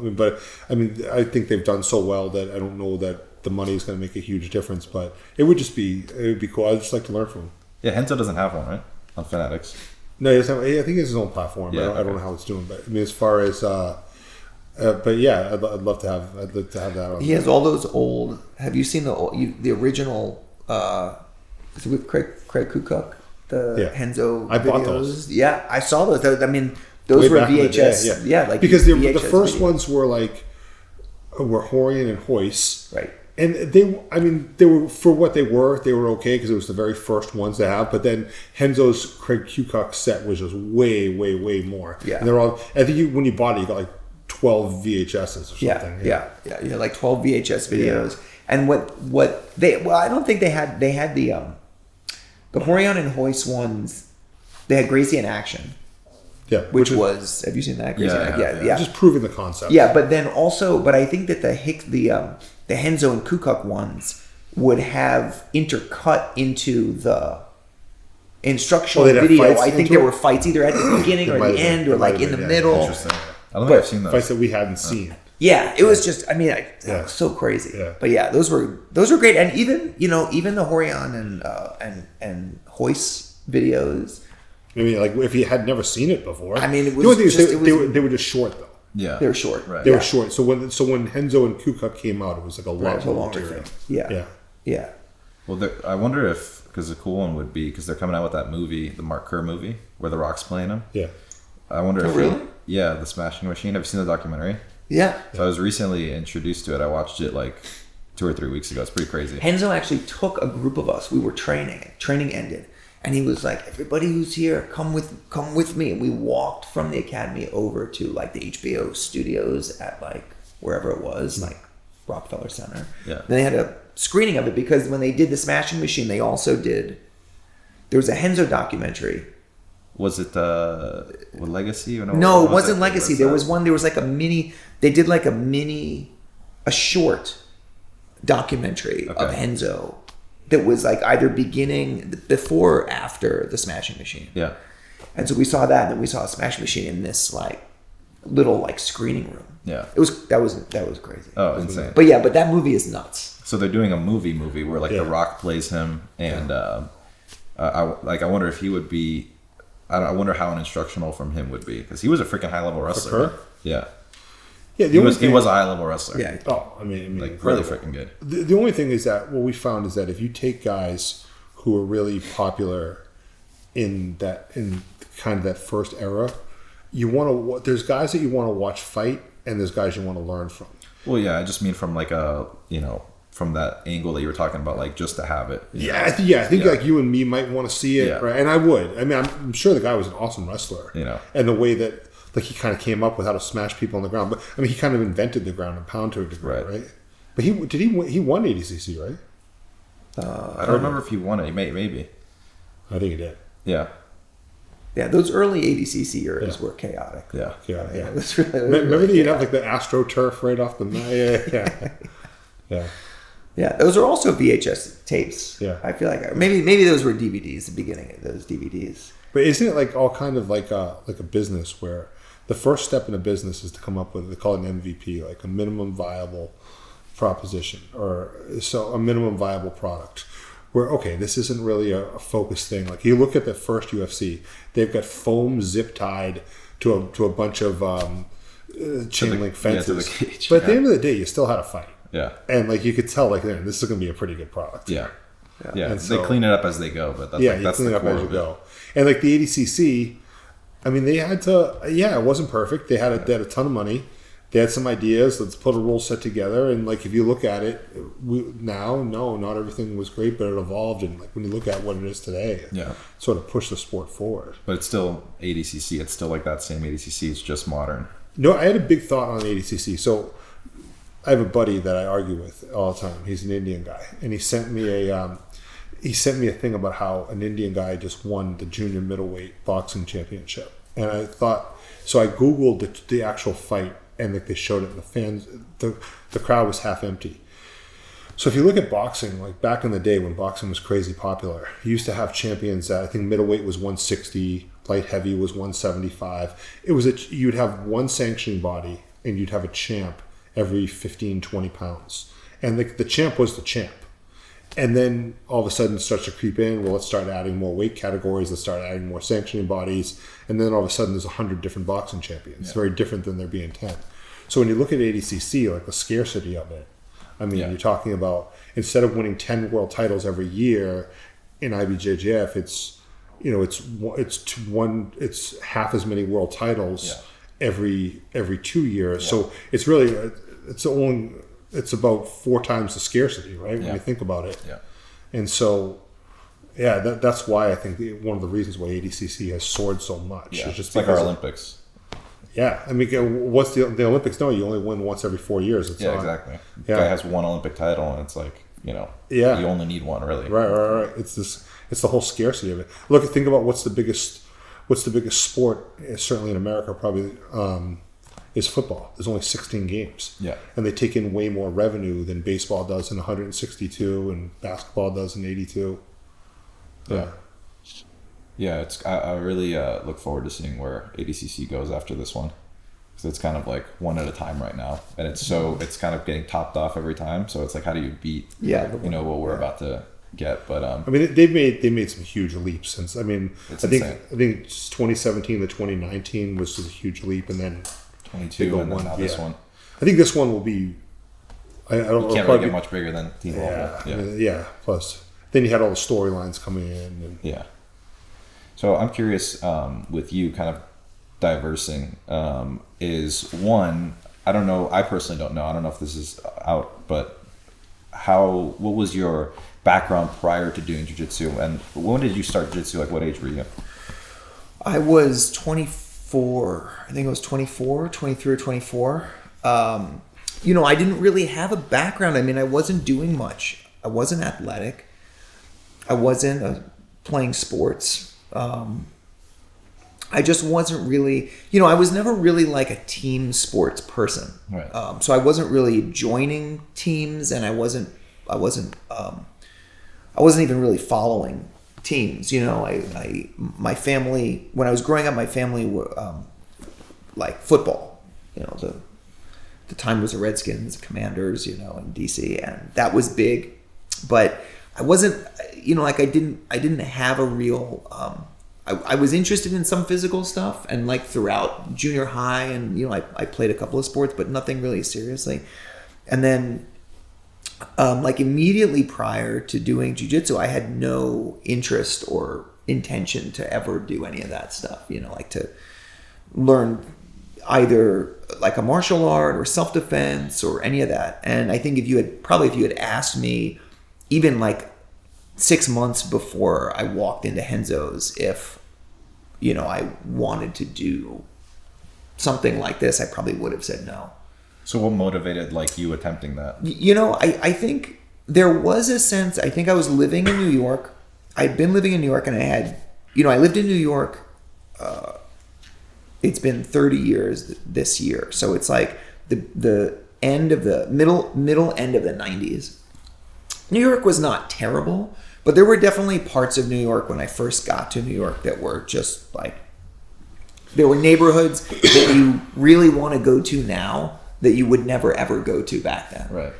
S2: I think they've done so well that I don't know that the money is going to make a huge difference. But it would be cool. I'd just like to learn from him.
S1: Yeah, Henzo doesn't have one, right? On Fanatics.
S2: No, I think he has his own platform.
S1: Yeah,
S2: I don't know how it's doing, but I mean, as far as, but yeah, I'd love to have that on.
S3: He has all those old. Have you seen the original? Is it with Craig Kukuk? The Henzo.
S2: I
S3: videos?
S2: bought those.
S3: Yeah, I saw those. I mean, those were VHS. Yeah, like
S2: because the
S3: VHS
S2: first
S3: videos.
S2: ones were Horian and Hoist,
S3: right?
S2: And they were, for what they were okay because it was the very first ones to have. But then Henzo's Craig Kukuk set was just way, way, way more. Yeah, and they're all. I think when you bought it, you got like 12 VHSs or something.
S3: Yeah, like 12 VHS videos. Yeah. And what they I don't think they had the Horian and Hoist ones. They had Gracie in Action.
S2: Yeah,
S3: which was have you seen that? Gracie
S2: yeah. Just proving the concept.
S3: Yeah, but then also, but I think that the Henzo and Kukuk ones would have intercut into the instructional video. I think there were fights either at the beginning or the end or like in the middle.
S1: Interesting. I don't think I've seen those.
S2: Fights that we hadn't seen.
S3: Yeah, it was just. I mean, it was so crazy. Yeah. But yeah, those were great, and even the Horian and Hoist videos.
S2: I mean, like if you had never seen it before. I mean, it was they were just short though.
S1: Yeah,
S3: they were short.
S1: Right.
S2: They were short. So when Henzo and Kukuk came out, it was like a lot longer
S3: thing. Yeah.
S1: Well, I wonder if because the cool one would be because they're coming out with that movie, the Mark Kerr movie, where The Rock's playing him.
S2: Yeah.
S1: I wonder if
S3: really?
S1: The Smashing Machine. Have you seen the documentary?
S3: Yeah.
S1: So I was recently introduced to it. I watched it like 2 or 3 weeks ago. It's pretty crazy.
S3: Henzo actually took a group of us. We were training. Training ended. And he was like, everybody who's here, come with me. And we walked from the academy over to like the HBO studios at like wherever it was, like Rockefeller Center.
S1: Yeah.
S3: Then they had a screening of it because when they did the Smashing Machine, they also did. There was a Henzo documentary.
S1: Was it Legacy? Or
S3: no, it wasn't Legacy. There was one. There was like a mini. They did like a short documentary of Henzo. That was like either before or after the Smashing Machine.
S1: Yeah.
S3: And so we saw that, and then we saw a Smashing Machine in this like little like screening room.
S1: Yeah.
S3: That was crazy.
S1: Oh, insane.
S3: But that movie is nuts.
S1: So they're doing a movie where like The Rock plays him, and I wonder if he would be. I wonder how an instructional from him would be because he was a freaking high level wrestler. Right? Yeah.
S2: Yeah,
S1: he was a high level wrestler.
S3: Yeah.
S2: Oh, I mean,
S1: like really freaking good.
S2: The only thing is that what we found is that if you take guys who are really popular in kind of that first era, there's guys that you want to watch fight, and there's guys you want to learn from.
S1: Well, yeah, I just mean from like from that angle that you were talking about, like just to have it.
S2: I think like you and me might want to see it, right? And I would. I mean, I'm sure the guy was an awesome wrestler. And the way that. Like he kind of came up with how to smash people on the ground, but I mean he kind of invented the ground and pound to a degree, right? But he won ADCC, right?
S1: I don't remember if he won it. Maybe.
S2: I think he did.
S1: Yeah.
S3: Yeah, those early ADCC eras were chaotic.
S1: Yeah.
S3: It was really,
S2: remember you'd have like the AstroTurf right off the
S3: Yeah, those are also VHS tapes.
S2: Yeah.
S3: I feel like maybe those were DVDs. The beginning of those DVDs.
S2: But isn't it like all kind of like a business where the first step in a business is to come up with, they call it an MVP, like a minimum viable proposition, or so a minimum viable product. Where, okay, this isn't really a focused thing. Like you look at the first UFC, they've got foam zip tied to a bunch of chain link fences.
S1: To the cage,
S2: but at the end of the day, you still had a fight.
S1: Yeah.
S2: And like you could tell, like this is going to be a pretty good product.
S1: Yeah.
S2: And
S1: so, they clean it up as they go, but that's
S2: clean
S1: the
S2: it up
S1: core
S2: as you
S1: of
S2: go. And like the ADCC, I mean, they had to. Yeah, it wasn't perfect. They had a ton of money. They had some ideas. Let's put a rule set together. And like, if you look at it not everything was great, but it evolved. And like, when you look at what it is today, it sort of pushed the sport forward.
S1: But it's still ADCC. It's still like that same ADCC. It's just modern.
S2: No, I had a big thought on ADCC. So I have a buddy that I argue with all the time. He's an Indian guy, and he sent me a thing about how an Indian guy just won the junior middleweight boxing championship. And I thought, so I Googled the actual fight, and like they showed it, and the fans, the crowd was half empty. So if you look at boxing, like back in the day when boxing was crazy popular, you used to have champions that I think middleweight was 160, light heavy was 175. You'd have one sanctioning body and you'd have a champ every 15, 20 pounds. And the champ was the champ. And then all of a sudden it starts to creep in. Well, let's start adding more weight categories. Let's start adding more sanctioning bodies. And then all of a sudden there's 100 different boxing champions. It's very different than there being 10. So when you look at ADCC, like the scarcity of it, I mean, you're talking about instead of winning 10 world titles every year in IBJJF, it's half as many world titles every 2 years. So it's really it's about 4 times the scarcity, right? When you think about it. Yeah. And so, that's why I think one of the reasons why ADCC has soared so much.
S1: Yeah. It's like our Olympics.
S2: Yeah, I mean, what's the Olympics? No, you only win once every 4 years.
S1: Exactly. The guy has one Olympic title, and it's like, you only need one, really.
S2: Right. It's the whole scarcity of it. Look, think about what's the biggest sport, certainly in America, probably is football. There's only 16 games. Yeah, and they take in way more revenue than baseball does in 162, and basketball does in 82.
S1: Yeah, I really look forward to seeing where ADCC goes after this one, because it's kind of like one at a time right now, and it's kind of getting topped off every time. So it's like, how do you beat what we're about to get? But
S2: I mean, they've made some huge leaps since. I mean, I think 2017 to 2019 was just a huge leap, and then
S1: 22, and then now this one.
S2: I think this one will be. I don't know.
S1: Can't really get much bigger than Team Volvo.
S2: Yeah. Plus, then you had all the storylines coming in. And,
S1: So I'm curious, with you kind of diversing, is one, I don't know, I personally don't know, I don't know if this is out, but what was your background prior to doing jiu-jitsu, and when did you start jiu-jitsu? Like, what age were you?
S3: I was 24. I think I was 24, 23 or 24. I didn't really have a background. I mean, I wasn't doing much. I wasn't athletic. I wasn't playing sports. I just wasn't really, I was never really like a team sports person. Right. So I wasn't really joining teams, and I wasn't even really following teams. My family, when I was growing up, my family were like football. The time was the Redskins, Commanders, in DC, and that was big. But I wasn't, I didn't have a real, I was interested in some physical stuff, and like throughout junior high, and, I played a couple of sports, but nothing really seriously. And then, like immediately prior to doing jiu-jitsu, I had no interest or intention to ever do any of that stuff, like to learn either like a martial art or self-defense or any of that. And I think if you had asked me, even like 6 months before I walked into Henzo's, if, I wanted to do something like this, I probably would have said no.
S1: So what motivated like you attempting that?
S3: I think there was a sense, I think I was living in New York. I'd been living in New York, and I had, I lived in New York. It's been 30 years this year. So it's like the end of the middle end of the 90s. New York was not terrible, but there were definitely parts of New York when I first got to New York that were just like, there were neighborhoods that you really want to go to now that you would never ever go to back then.
S1: Right.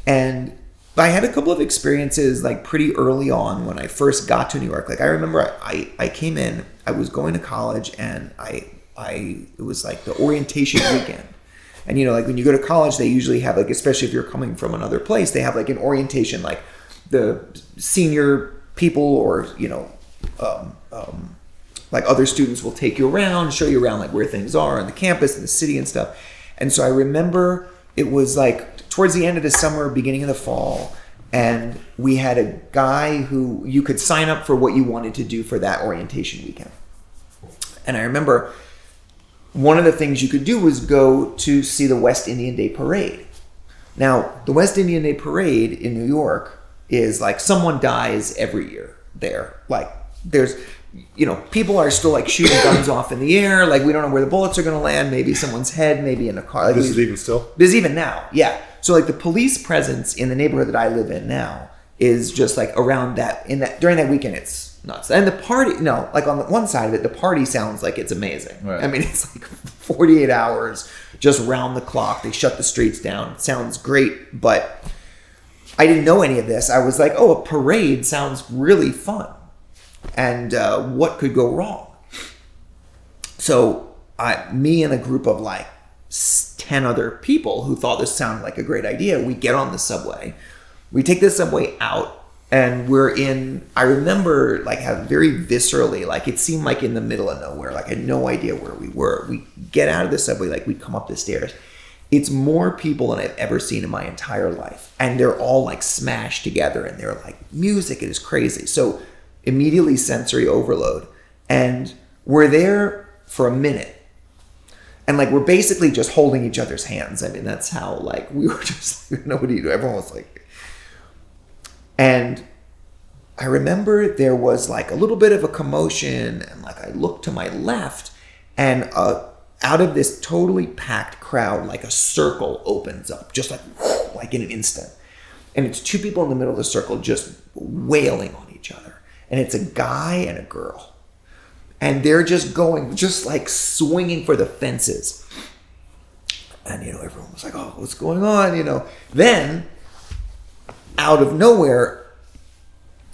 S3: And I had a couple of experiences like pretty early on when I first got to New York. Like I remember I came in, I was going to college, and it was like the orientation weekend. And, like when you go to college, they usually have like, especially if you're coming from another place, they have like an orientation, like the senior people or, like other students will take you around, show you around like where things are on the campus and the city and stuff. And so I remember it was like towards the end of the summer, beginning of the fall, and we had a guy who you could sign up for what you wanted to do for that orientation weekend. And I remember one of the things you could do was go to see the West Indian Day Parade. Now, the West Indian Day Parade in New York is like someone dies every year there. Like there's, people are still like shooting guns off in the air. Like we don't know where the bullets are going to land. Maybe someone's head, maybe in a car. Like,
S2: this is even still?
S3: This is even now, yeah. So like the police presence in the neighborhood that I live in now is just like around that during that weekend it's nuts. And the party, no, like on the one side of it, the party sounds like it's amazing.
S1: Right.
S3: I mean, it's like 48 hours just round the clock. They shut the streets down. It sounds great, but I didn't know any of this. I was like, oh, a parade sounds really fun. And what could go wrong? So me and a group of like 10 other people who thought this sounded like a great idea, we get on the subway. We take the subway out. And I remember like how very viscerally, like it seemed like in the middle of nowhere, like I had no idea where we were. We get out of the subway, like we come up the stairs. It's more people than I've ever seen in my entire life. And they're all like smashed together and they're like, music, it is crazy. So immediately sensory overload. And we're there for a minute. And like, we're basically just holding each other's hands. I mean, that's how like, we were just, nobody, everyone was like, and I remember there was like a little bit of a commotion and like I looked to my left and out of this totally packed crowd, like a circle opens up just like in an instant. And it's two people in the middle of the circle just wailing on each other. And it's a guy and a girl. And they're just going, just like swinging for the fences. And, everyone was like, oh, what's going on? Then out of nowhere,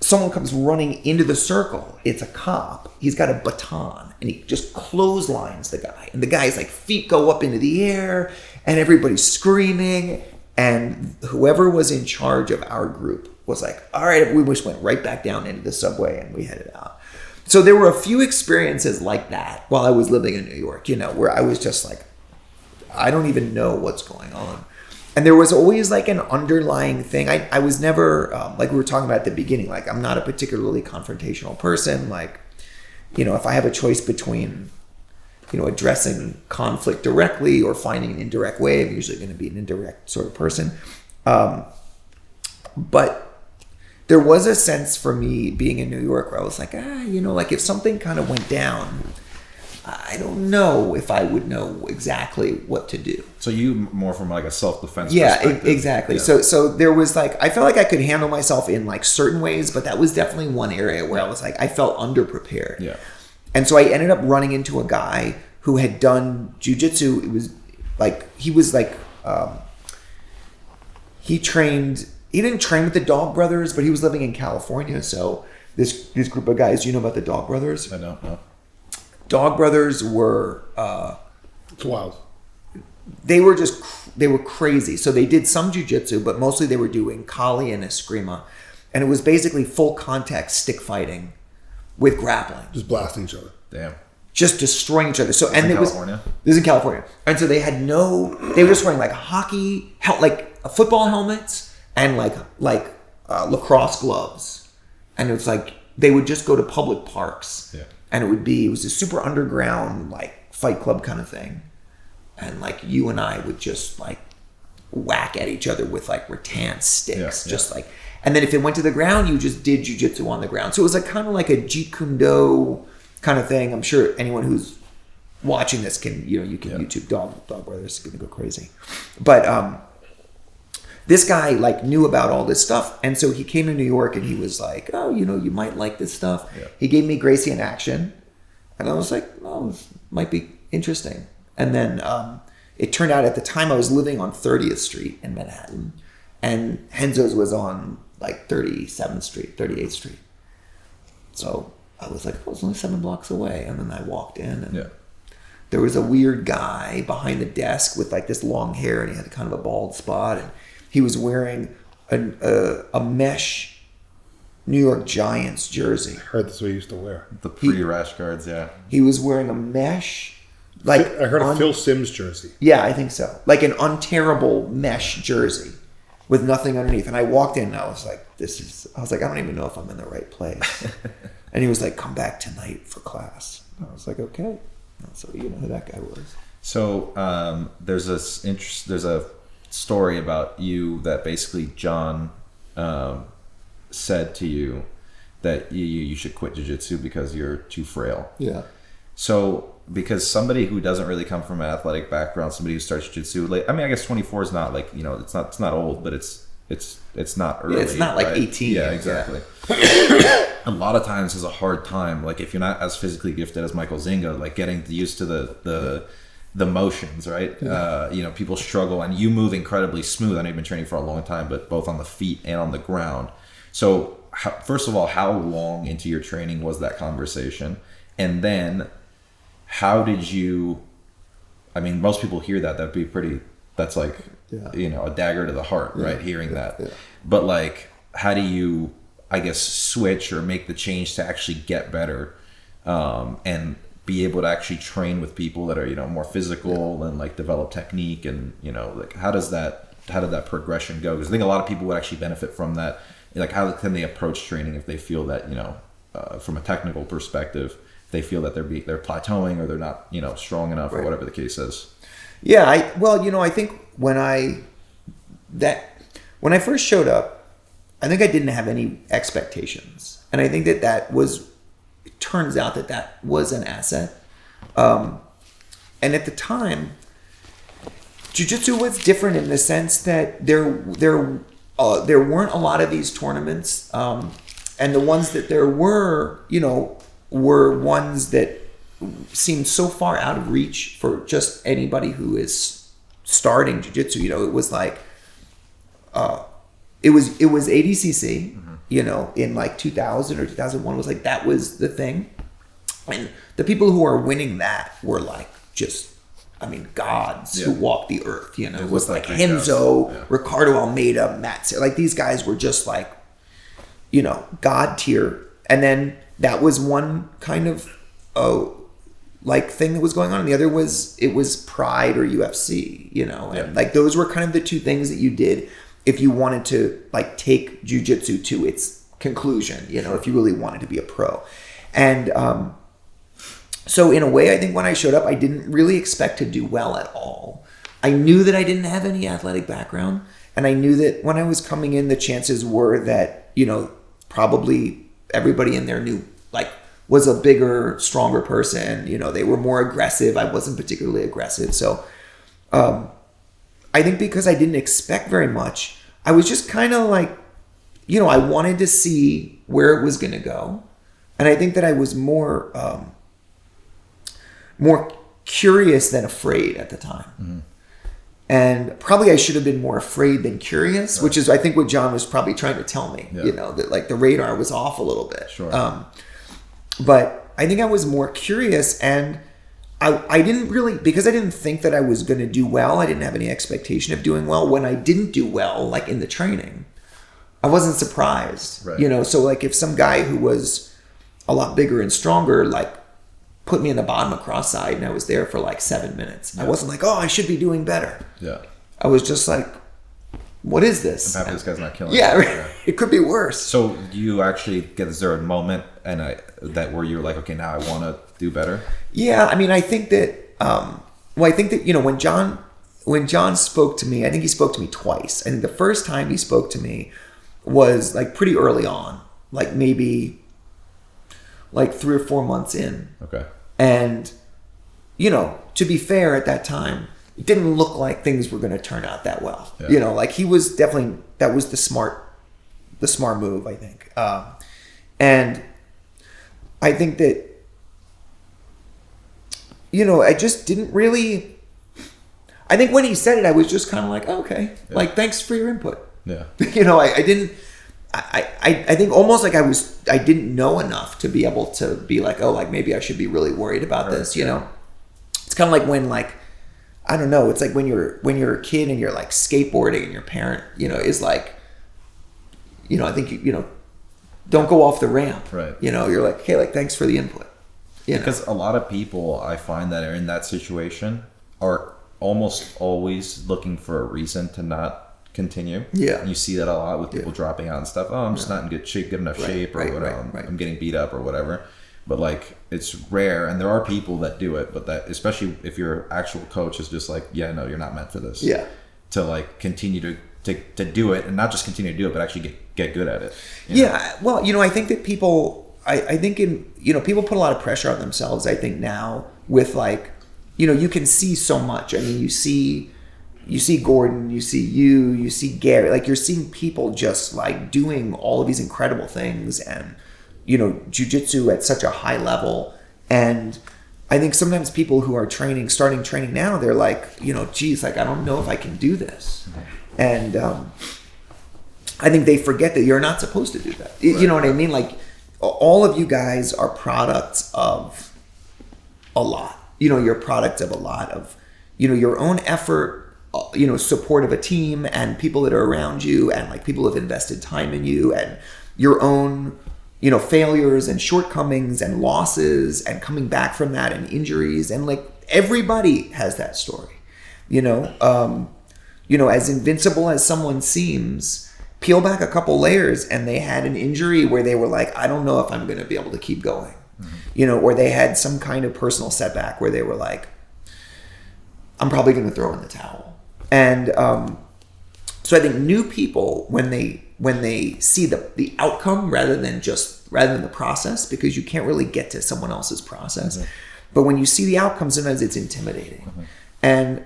S3: someone comes running into the circle. It's a cop. He's got a baton and he just clotheslines the guy. And the guy's like feet go up into the air and everybody's screaming. And whoever was in charge of our group was like, all right, we just went right back down into the subway and we headed out. So there were a few experiences like that while I was living in New York, where I was just like, I don't even know what's going on. And there was always like an underlying thing. I was never, like we were talking about at the beginning, like I'm not a particularly confrontational person. Like, if I have a choice between, addressing conflict directly or finding an indirect way, I'm usually going to be an indirect sort of person. But there was a sense for me being in New York where I was like, like if something kind of went down, I don't know if I would know exactly what to do.
S1: So you more from like a self-defense
S3: perspective. Exactly. Yeah. So there was like, I felt like I could handle myself in like certain ways, but that was definitely one area where I was like, I felt underprepared.
S1: Yeah.
S3: And so I ended up running into a guy who had done jiu-jitsu. It was like, he didn't train with the Dog Brothers, but he was living in California. So this group of guys, do you know about the Dog Brothers?
S1: I don't know.
S3: Dog Brothers were
S2: it's wild.
S3: They were crazy. So they did some jiu-jitsu, but mostly they were doing Kali and Eskrima. And it was basically full contact stick fighting with grappling.
S2: Just blasting each other.
S1: Damn.
S3: Just destroying each other. So
S1: This is
S3: in California. And so they were just wearing like football helmets and like lacrosse gloves. And it was like they would just go to public parks.
S1: Yeah.
S3: And it was a super underground, like, fight club kind of thing. And, like, you and I would just, like, whack at each other with, like, rattan sticks.
S1: Yeah.
S3: And then if it went to the ground, you just did jiu-jitsu on the ground. So it was, like, kind of like a Jeet Kune Do kind of thing. I'm sure anyone who's watching this can, you can YouTube Dog Brothers. It's going to go crazy. But this guy, like, knew about all this stuff. And so he came to New York and he was like, oh, you might like this stuff. Yeah. He gave me Gracie in Action. And I was like, oh, this might be interesting. And then it turned out at the time I was living on 30th Street in Manhattan. And Henzo's was on, like, 37th Street, 38th Street. So I was like, oh, it's only 7 blocks away. And then I walked in and there was a weird guy behind the desk with, like, this long hair. And he had kind of a bald spot. And he was wearing a mesh New York Giants jersey.
S2: I heard that's what he used to wear.
S1: The pre-rash guards, yeah.
S3: He was wearing a mesh, like
S2: I heard a Phil Simms jersey.
S3: Yeah, I think so. Like an unterrible mesh jersey with nothing underneath. And I walked in and I was like, I don't even know if I'm in the right place. And he was like, come back tonight for class. And I was like, okay. So you know who that guy was.
S1: So there's a story about you that basically John said to you that you should quit jiu-jitsu because you're too frail.
S3: Yeah.
S1: So because somebody who doesn't really come from an athletic background, somebody who starts jiu-jitsu late, I mean, I guess 24 is not like, it's not old, but it's it's not early.
S3: It's not like
S1: right?
S3: 18.
S1: Yeah, exactly. A lot of times is a hard time. Like if you're not as physically gifted as Michael Zenga, like getting used to the motions, right?
S3: Yeah.
S1: People struggle, and you move incredibly smooth. I know you've been training for a long time, but both on the feet and on the ground. So first of all, how long into your training was that conversation? And then how did you, I mean, most people hear that'd be pretty, that's like, a dagger to the heart, right? Hearing that.
S3: Yeah.
S1: But like, how do you, I guess, switch or make the change to actually get better and be able to actually train with people that are, more physical and like develop technique and, like how did that progression go? Because I think a lot of people would actually benefit from that. Like how can they approach training if they feel that, from a technical perspective, they feel that they're plateauing or they're not, strong enough or whatever the case is.
S3: Yeah. I think when I first showed up, I think I didn't have any expectations. And I think it turns out that was an asset. And at the time, jiu-jitsu was different in the sense that there weren't a lot of these tournaments. And the ones that there were, were ones that seemed so far out of reach for just anybody who is starting jiu-jitsu. It was like, it was ADCC, in like 2000 or 2001 was like, that was the thing. And the people who are winning that were like, gods who walked the earth, It was like Henzo, Ricardo Almeida, Matt, like these guys were just like, God tier. And then that was one kind of, thing that was going on. And the other was, it was Pride or UFC, and like those were kind of the two things that you did if you wanted to like take jiu-jitsu to its conclusion, if you really wanted to be a pro. And so in a way, I think when I showed up, I didn't really expect to do well at all. I knew that I didn't have any athletic background, and I knew that when I was coming in, the chances were that, probably everybody in there knew, like, was a bigger, stronger person. They were more aggressive. I wasn't particularly aggressive. So I think because I didn't expect very much, I was just kind of like, I wanted to see where it was going to go. And I think that I was more curious than afraid at the time. Mm-hmm. And probably I should have been more afraid than curious, which is, I think, what John was probably trying to tell me, that like the radar was off a little bit.
S1: Sure.
S3: But I think I was more curious, and I didn't really, because I didn't think that I was going to do well. I didn't have any expectation of doing well. When I didn't do well, like in the training, I wasn't surprised,
S1: right.
S3: So like if some guy who was a lot bigger and stronger, like put me in the bottom of cross-side and I was there for like 7 minutes. I wasn't like, I should be doing better.
S1: Yeah.
S3: I was just like, what is this?
S1: I'm happy this guy's not killing
S3: me.
S1: Yeah.
S3: It could be worse.
S1: So you actually is there a moment that where you're like, okay, now I want to do better?
S3: Yeah. I mean, I think that, when John spoke to me, I think he spoke to me twice. I think the first time he spoke to me was like pretty early on, like maybe like 3 or 4 months in.
S1: Okay.
S3: And, to be fair, at that time, it didn't look like things were going to turn out that well. Yeah. Like he was definitely, that was the smart move, I think. And I think that, I just didn't really, I think when he said it, I was just kind of like, okay, like, thanks for your input.
S1: Yeah.
S3: I didn't, I think almost like I didn't know enough to be able to be like, like maybe I should be really worried about this, It's kind of like when, like, I don't know, it's like when you're a kid and you're like skateboarding and your parent, is like, I think don't go off the ramp.
S1: Right.
S3: You're like, hey, like, thanks for the input.
S1: Because a lot of people I find that are in that situation are almost always looking for a reason to not continue.
S3: Yeah.
S1: And you see that a lot with people dropping out and stuff. I'm just not in good enough shape or whatever. I'm getting beat up or whatever. But like, it's rare, and there are people that do it, but that, especially if your actual coach is just like, yeah, no, you're not meant for this.
S3: Yeah.
S1: To like continue to do it, and not just continue to do it, but actually get good at it.
S3: Yeah. Well, I think that people, I think people put a lot of pressure on themselves, I think now with like, you can see so much. I mean, you see, you see Gordon, you see Gary, like you're seeing people just like doing all of these incredible things and, you know, jiu-jitsu at such a high level. And I think sometimes people who are starting training now, they're like, you know, geez, like, I don't know if I can do this. And I think they forget that you're not supposed to do that. You know what I mean? Like, all of you guys are products of a lot. You know, you're products of a lot of, you know, your own effort, you know, support of a team and people that are around you and like people have invested time in you and your own, you know, failures and shortcomings and losses and coming back from that and injuries. And like everybody has that story, you know, as invincible as someone seems, peel back a couple layers and they had an injury where they were like, I don't know if I'm going to be able to keep going, you know, or they had some kind of personal setback where they were like, I'm probably going to throw in the towel. And so I think new people, when they see the outcome rather than the process, because you can't really get to someone else's process. Mm-hmm. But when you see the outcome, sometimes it's intimidating. Mm-hmm. And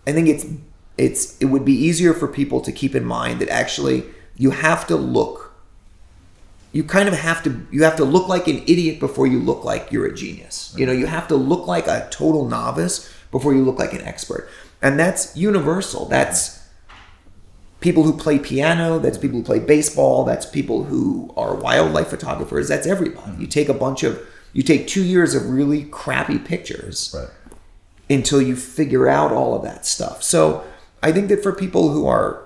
S3: I think it would be easier for people to keep in mind that actually you have to look like an idiot before you look like you're a genius. Mm-hmm. You know, you have to look like a total novice before you look like an expert. And that's universal. That's people who play piano, that's people who play baseball, that's people who are wildlife photographers, that's everybody. Mm-hmm. You take 2 years of really crappy pictures until you figure out all of that stuff. So I think that for people who are,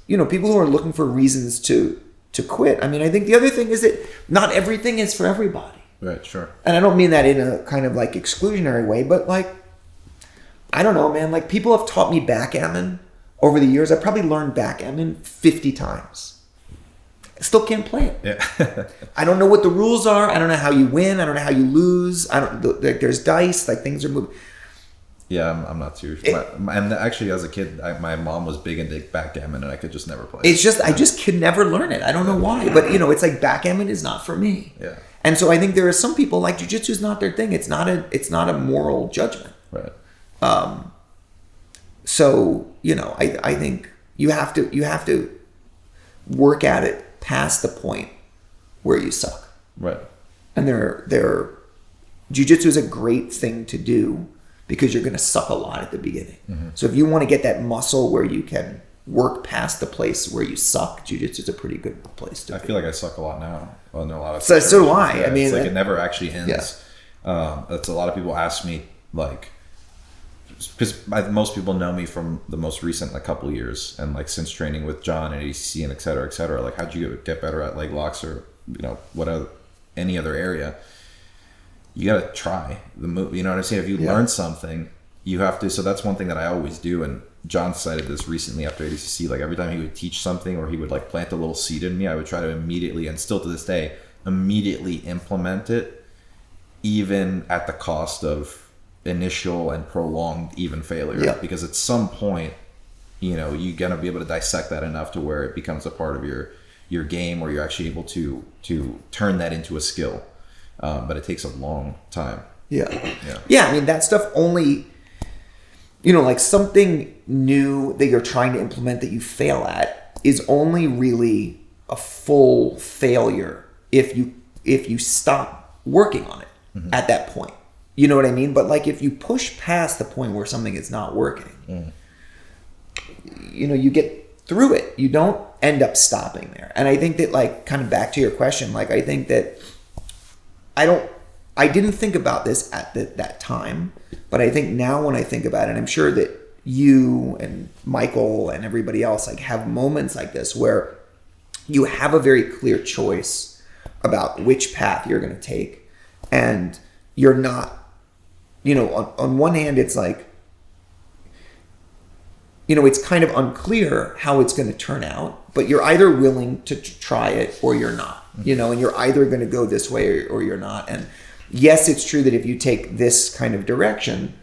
S3: people who are looking for reasons to quit, I mean, I think the other thing is that not everything is for everybody.
S1: Right, sure.
S3: And I don't mean that in a kind of like exclusionary way, but like, I don't know, man, like people have taught me backgammon over the years. I probably learned backgammon 50 times. I still can't play it.
S1: Yeah.
S3: I don't know what the rules are. I don't know how you win. I don't know how you lose. There's dice, like things are moving.
S1: Yeah, I'm not too. And actually, as a kid, my mom was big into backgammon, and I could just never play.
S3: It's just I just could never learn it. I don't know why, but you know, it's like backgammon is not for me.
S1: Yeah. And
S3: so I think there are some people like jiu-jitsu is not their thing. It's not a moral judgment.
S1: Right.
S3: So you know, I think you have to work at it past the point where you suck.
S1: Right.
S3: And jiu-jitsu is a great thing to do because you're going to suck a lot at the beginning. Mm-hmm. So if you want to get that muscle where you can work past the place where you suck, jiu-jitsu is a pretty good place to be.
S1: I feel like I suck a lot now. Well, no, a lot of
S3: so do I.
S1: Yeah,
S3: I mean,
S1: it's like it never actually ends. Yeah. That's a lot of people ask me, like, because most people know me from the most recent couple of years, and like since training with John and ACC and et cetera, like how'd you get better at leg locks or any other area? You got to try the move. You know what I'm saying? If you learn something, you have to. So that's one thing that I always do. And John cited this recently after ACC. Like every time he would teach something or he would like plant a little seed in me, I would try to immediately, and still to this day, immediately implement it, even at the cost of initial and prolonged even failure. Yeah. Because at some point, you know, you're gonna be able to dissect that enough to where it becomes a part of your game, or you're actually able to turn that into a skill. But it takes a long time.
S3: Yeah. I mean, that stuff only, you know, like something new that you're trying to implement that you fail at is only really a full failure if you stop working on it at that point. You know what I mean? But like if you push past the point where something is not working, you know, you get through it. You don't end up stopping there. And I think that, like, kind of back to your question, like I think that I didn't think about this at that time, but I think now when I think about it, I'm sure that you and Michael and everybody else like have moments like this where you have a very clear choice about which path you're going to take, and you're not, you know, on one hand, it's like, you know, it's kind of unclear how it's going to turn out, but you're either willing to try it or you're not, you know, and you're either going to go this way or you're not. And yes, it's true that if you take this kind of direction,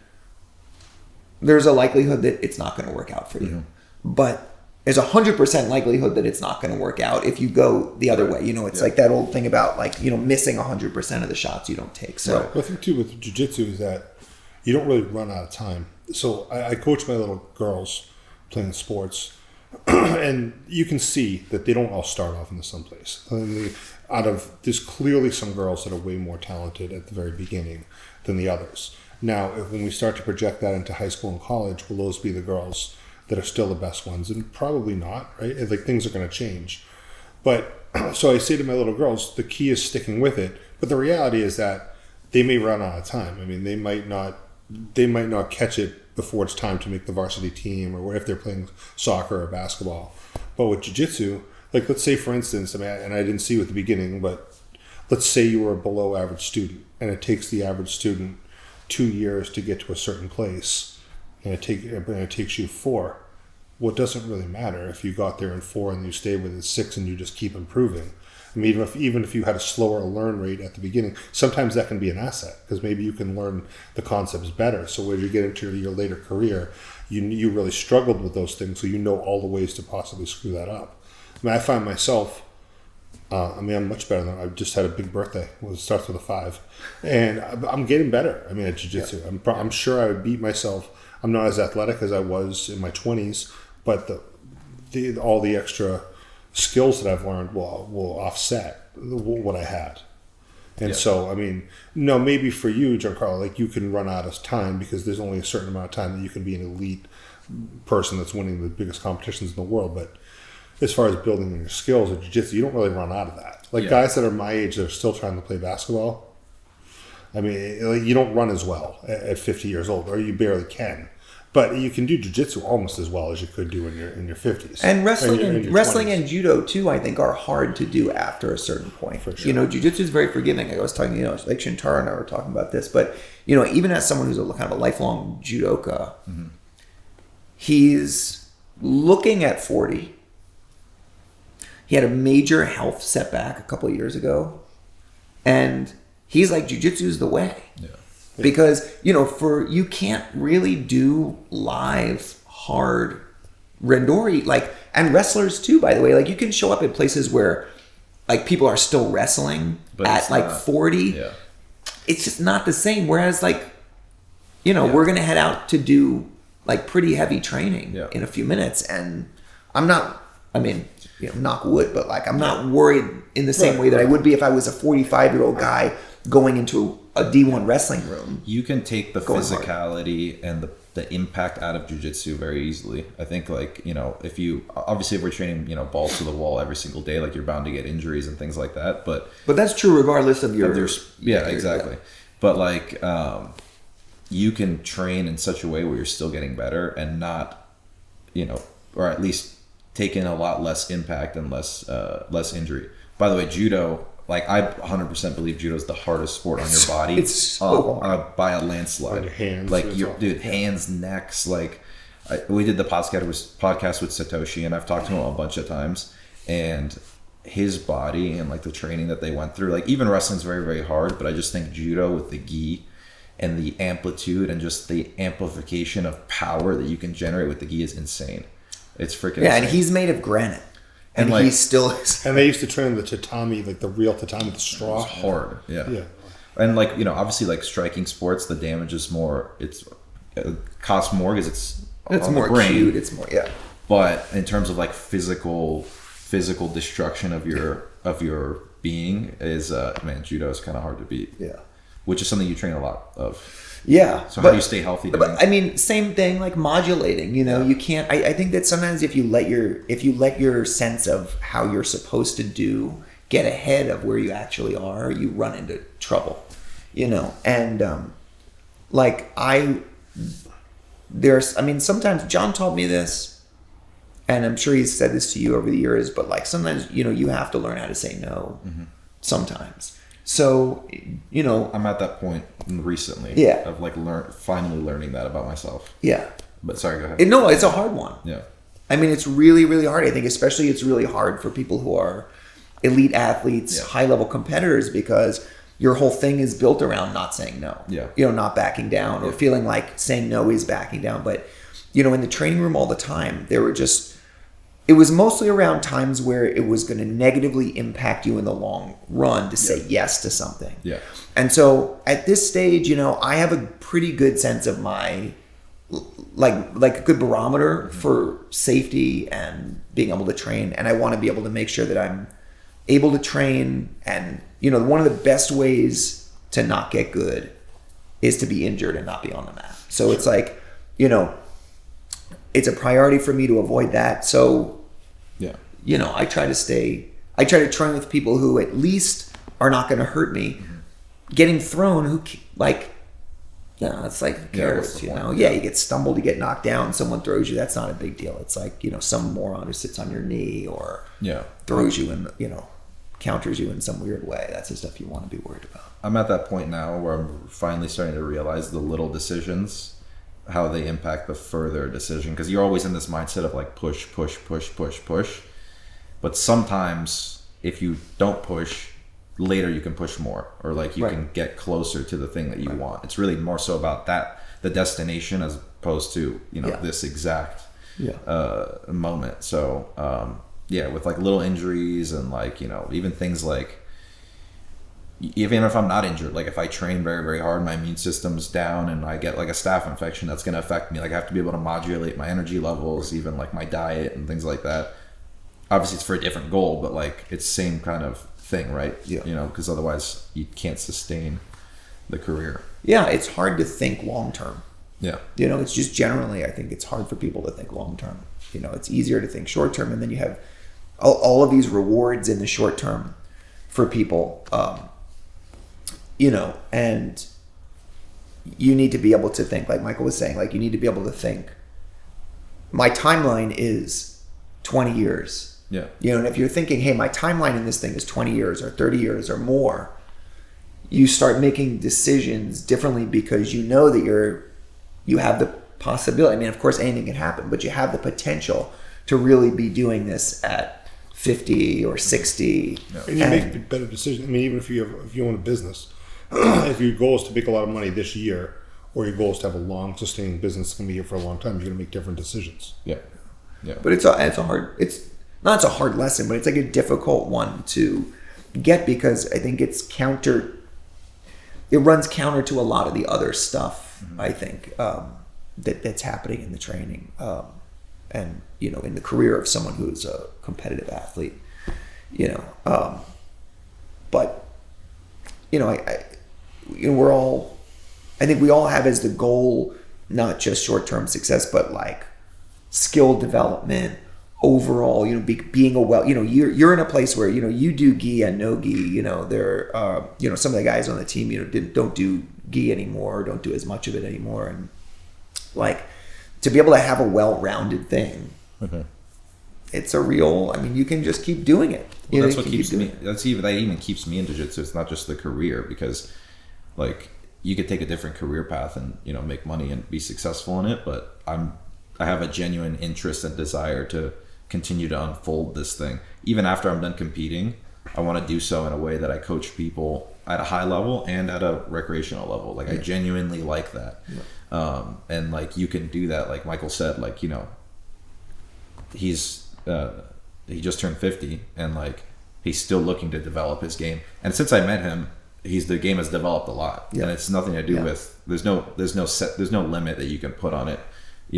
S3: there's a likelihood that it's not going to work out for you. But there's 100% likelihood that it's not going to work out if you go the other way. You know, it's like that old thing about, like, you know, missing 100% of the shots you don't take. So
S2: I think too with jiu-jitsu is that you don't really run out of time. So I coach my little girls playing sports, and you can see that they don't all start off into someplace. There's clearly some girls that are way more talented at the very beginning than the others. Now, when we start to project that into high school and college, will those be the girls that are still the best ones? And probably not, right? Like, things are going to change. But so I say to my little girls, the key is sticking with it. But the reality is that they may run out of time. I mean, they might not catch it before it's time to make the varsity team, or if they're playing soccer or basketball. But with jiu-jitsu, like, let's say, for instance, I mean, and I didn't see you at the beginning, but let's say you were a below average student, and it takes the average student 2 years to get to a certain place, and it takes you 4. Well, it doesn't really matter if you got there in 4 and you stay with it 6 and you just keep improving. I mean, even if you had a slower learn rate at the beginning, sometimes that can be an asset, because maybe you can learn the concepts better. So when you get into your later career, you really struggled with those things, so you know all the ways to possibly screw that up. I mean, I find myself, I'm much better than I just had a big birthday. Well, it starts with a 5, and I'm getting better. I mean, at jiu-jitsu, yeah. I'm sure I would beat myself. I'm not as athletic as I was in my 20s, but all the extra skills that I've learned will offset what I had. And so, I mean, no, maybe for you, Giancarlo, like, you can run out of time because there's only a certain amount of time that you can be an elite person that's winning the biggest competitions in the world. But as far as building your skills at jiu-jitsu, you don't really run out of that. Like, guys that are my age that are still trying to play basketball, I mean, like, you don't run as well at 50 years old, or you barely can. But you can do jiu-jitsu almost as well as you could do in your 50s.
S3: And wrestling and judo too, I think, are hard to do after a certain point.
S2: For sure.
S3: You know, jiu-jitsu is very forgiving. I was talking, like Shintaro and I were talking about this, but even as someone who's kind of a lifelong judoka, he's looking at 40. He had a major health setback a couple of years ago, and he's like, jiu-jitsu is the way. Yeah. Because, you can't really do live, hard randori, and wrestlers too, by the way. Like, you can show up at places where, people are still wrestling at 40. Yeah. It's just not the same. Whereas, we're going to head out to do, pretty heavy training in a few minutes. And I'm not, knock wood, but, I'm not worried in the same way that I would be if I was a 45-year-old guy going into a D1 wrestling room.
S1: You can take the physicality and the impact out of jiu-jitsu very easily. I think, if we're training, balls to the wall every single day, you're bound to get injuries and things like that. But
S3: that's true regardless of your...
S1: exactly. But you can train in such a way where you're still getting better and not, or at least taking a lot less impact and less injury. By the way, judo... I 100% believe judo is the hardest sport on your body.
S3: It's so hard.
S1: By a landslide.
S2: On your hands.
S1: Hands, necks. We did the podcast with Satoshi, and I've talked to him a bunch of times. And his body and the training that they went through, even wrestling's very, very hard. But I just think judo with the gi and the amplitude and just the amplification of power that you can generate with the gi is insane. It's freaking insane.
S3: And he's made of granite. And he still is.
S2: And they used to train the tatami, the real tatami, the straw.
S1: It's hard, yeah. And obviously, striking sports, the damage is more. It costs more because it's
S3: more acute. It's more,
S1: But in terms of physical destruction of your being is judo is kind of hard to beat.
S2: Yeah,
S1: which is something you train a lot of.
S3: Yeah.
S1: So how do you stay healthy?
S3: But same thing, modulating, you can't, I think that sometimes if you let your sense of how you're supposed to do get ahead of where you actually are, you run into trouble, and, sometimes John taught me this, and I'm sure he's said this to you over the years, but sometimes, you have to learn how to say no sometimes. So,
S1: I'm at that point recently of finally learning that about myself.
S3: Yeah.
S1: But sorry, go ahead.
S3: No, it's a hard one.
S1: Yeah.
S3: It's really, really hard. I think especially it's really hard for people who are elite athletes, high-level competitors, because your whole thing is built around not saying no.
S1: Yeah.
S3: Not backing down or feeling like saying no is backing down. But, in the training room all the time, there were just... it was mostly around times where it was going to negatively impact you in the long run to say yes to something.
S1: Yeah.
S3: And so at this stage, I have a pretty good sense of my, like a good barometer for safety and being able to train. And I want to be able to make sure that I'm able to train. And, one of the best ways to not get good is to be injured and not be on the mat. So it's like, it's a priority for me to avoid that. So, I try to train with people who at least are not going to hurt me. Getting thrown, it's like, who cares, you get stumbled, you get knocked down, someone throws you, that's not a big deal. It's like, some moron who sits on your knee or throws you and, counters you in some weird way. That's the stuff you want to be worried about.
S1: I'm at that point now where I'm finally starting to realize the little decisions, how they impact the further decision. Because you're always in this mindset of like push. But sometimes if you don't push, later you can push more, or like you can get closer to the thing that you want. It's really more so about that, the destination, as opposed to, this exact moment. So, with like little injuries and like, even things like, even if I'm not injured, like if I train very, very hard, my immune system's down and I get like a staph infection, that's going to affect me. Like I have to be able to modulate my energy levels, even like my diet and things like that. Obviously it's for a different goal, but like it's same kind of thing, right? Because otherwise you can't sustain the career.
S3: It's hard to think long term. It's just generally, I think it's hard for people to think long term. It's easier to think short term, and then you have all of these rewards in the short term for people, and you need to be able to think, like Michael was saying, like you need to be able to think, my timeline is 20 years. And if you're thinking, hey, my timeline in this thing is 20 years or 30 years or more, you start making decisions differently because you know that you have the possibility. I mean, of course, anything can happen, but you have the potential to really be doing this at 50 or 60.
S2: And you make better decisions. I mean, even if you own a business, if your goal is to make a lot of money this year, or your goal is to have a long sustaining business that's going to be here for a long time, you're going to make different decisions.
S3: But it's not a hard lesson, but it's like a difficult one to get, because I think it runs counter to a lot of the other stuff, I think, that's happening in the training, and in the career of someone who's a competitive athlete, but I think we all have as the goal not just short-term success, but like skill development overall, being you're in a place where, you do gi and no gi, there are, some of the guys on the team, don't do gi anymore, don't do as much of it anymore. And like to be able to have a well-rounded thing, it's a real, you can just keep doing it.
S1: Well, that's what keeps me, that even keeps me in jiu-jitsu. It's not just the career, because like you could take a different career path and, make money and be successful in it. But I have a genuine interest and desire to continue to unfold this thing. Even after I'm done competing, I want to do so in a way that I coach people at a high level and at a recreational level. Like I genuinely like that. And like you can do that, like Michael said, like, he just turned 50 and like he's still looking to develop his game. And since I met him, the game has developed a lot. And it's nothing to do with, there's no limit that you can put on it,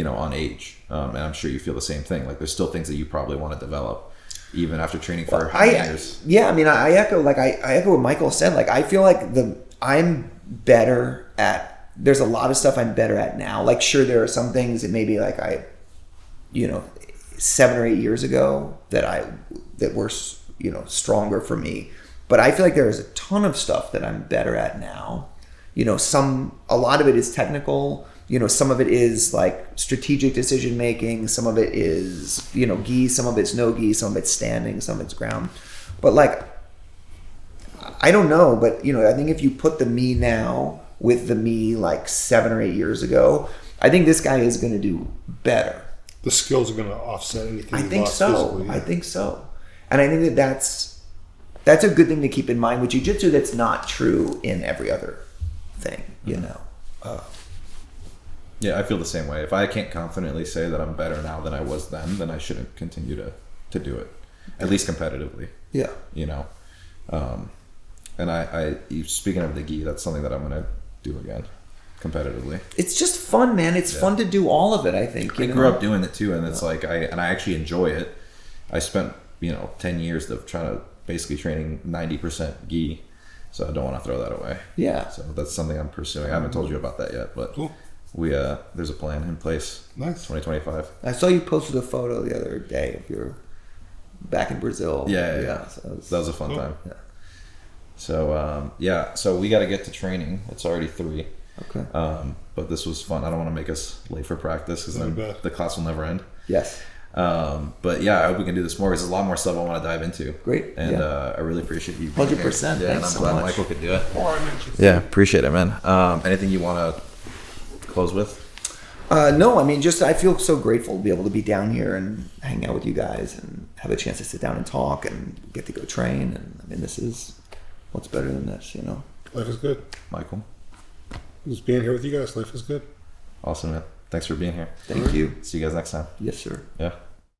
S1: on age. And I'm sure you feel the same thing. Like there's still things that you probably want to develop even after training for years.
S3: I echo what Michael said. Like I feel like I'm better at, there's a lot of stuff I'm better at now. Like sure, there are some things that maybe like 7 or 8 years ago that were stronger for me, but I feel like there is a ton of stuff that I'm better at now. A lot of it is technical. Some of it is like strategic decision making. Some of it is, gi, some of it's no gi, some of it's standing, some of it's ground. But like, I don't know, but I think if you put the me now with the me like 7 or 8 years ago, I think this guy is going to do better.
S2: The skills are going to offset anything.
S3: I think so. I think so. And I think that's a good thing to keep in mind with jiu-jitsu. That's not true in every other thing,
S1: Yeah, I feel the same way. If I can't confidently say that I'm better now than I was then I shouldn't continue to do it, at least competitively.
S3: Yeah.
S1: You know, and speaking of the gi, that's something that I'm gonna do again, competitively.
S3: It's just fun, man. It's fun to do all of it. I think.
S1: I grew up doing it too, and it's like I actually enjoy it. I spent 10 years of trying to basically training 90% gi, so I don't want to throw that away.
S3: Yeah.
S1: So that's something I'm pursuing. I haven't told you about that yet, but
S2: Cool.
S1: There's a plan in place.
S2: Nice.
S1: 2025.
S3: I saw you posted a photo the other day of your back in Brazil.
S1: Yeah.
S3: So
S1: That was a fun time.
S3: Yeah.
S1: So so we got to get to training. It's already 3.
S3: Okay.
S1: But this was fun. I don't want to make us late for practice because then
S2: bad.
S1: the class will never end.
S3: Yes.
S1: But yeah, I hope we can do this more because there's a lot more stuff I want to dive into.
S3: Great.
S1: And
S3: Yeah.
S1: I really appreciate you. being
S3: 100%.
S1: here. Yeah, and
S3: Thanks
S1: I'm
S3: so
S1: glad
S3: much.
S1: Michael could do it.
S2: Or I mentioned.
S1: Yeah, appreciate it, man. Anything you want to close with?
S3: No, I mean, just I feel so grateful to be able to be down here and hang out with you guys and have a chance to sit down and talk and get to go train. And I mean, this is what's better than this,
S2: Life is good.
S1: Michael,
S2: Just being here with you guys. Life is good.
S1: awesome, man. Thanks for being here.
S3: Thank you.
S1: See you guys next time.
S3: Yes, sir.
S1: Yeah.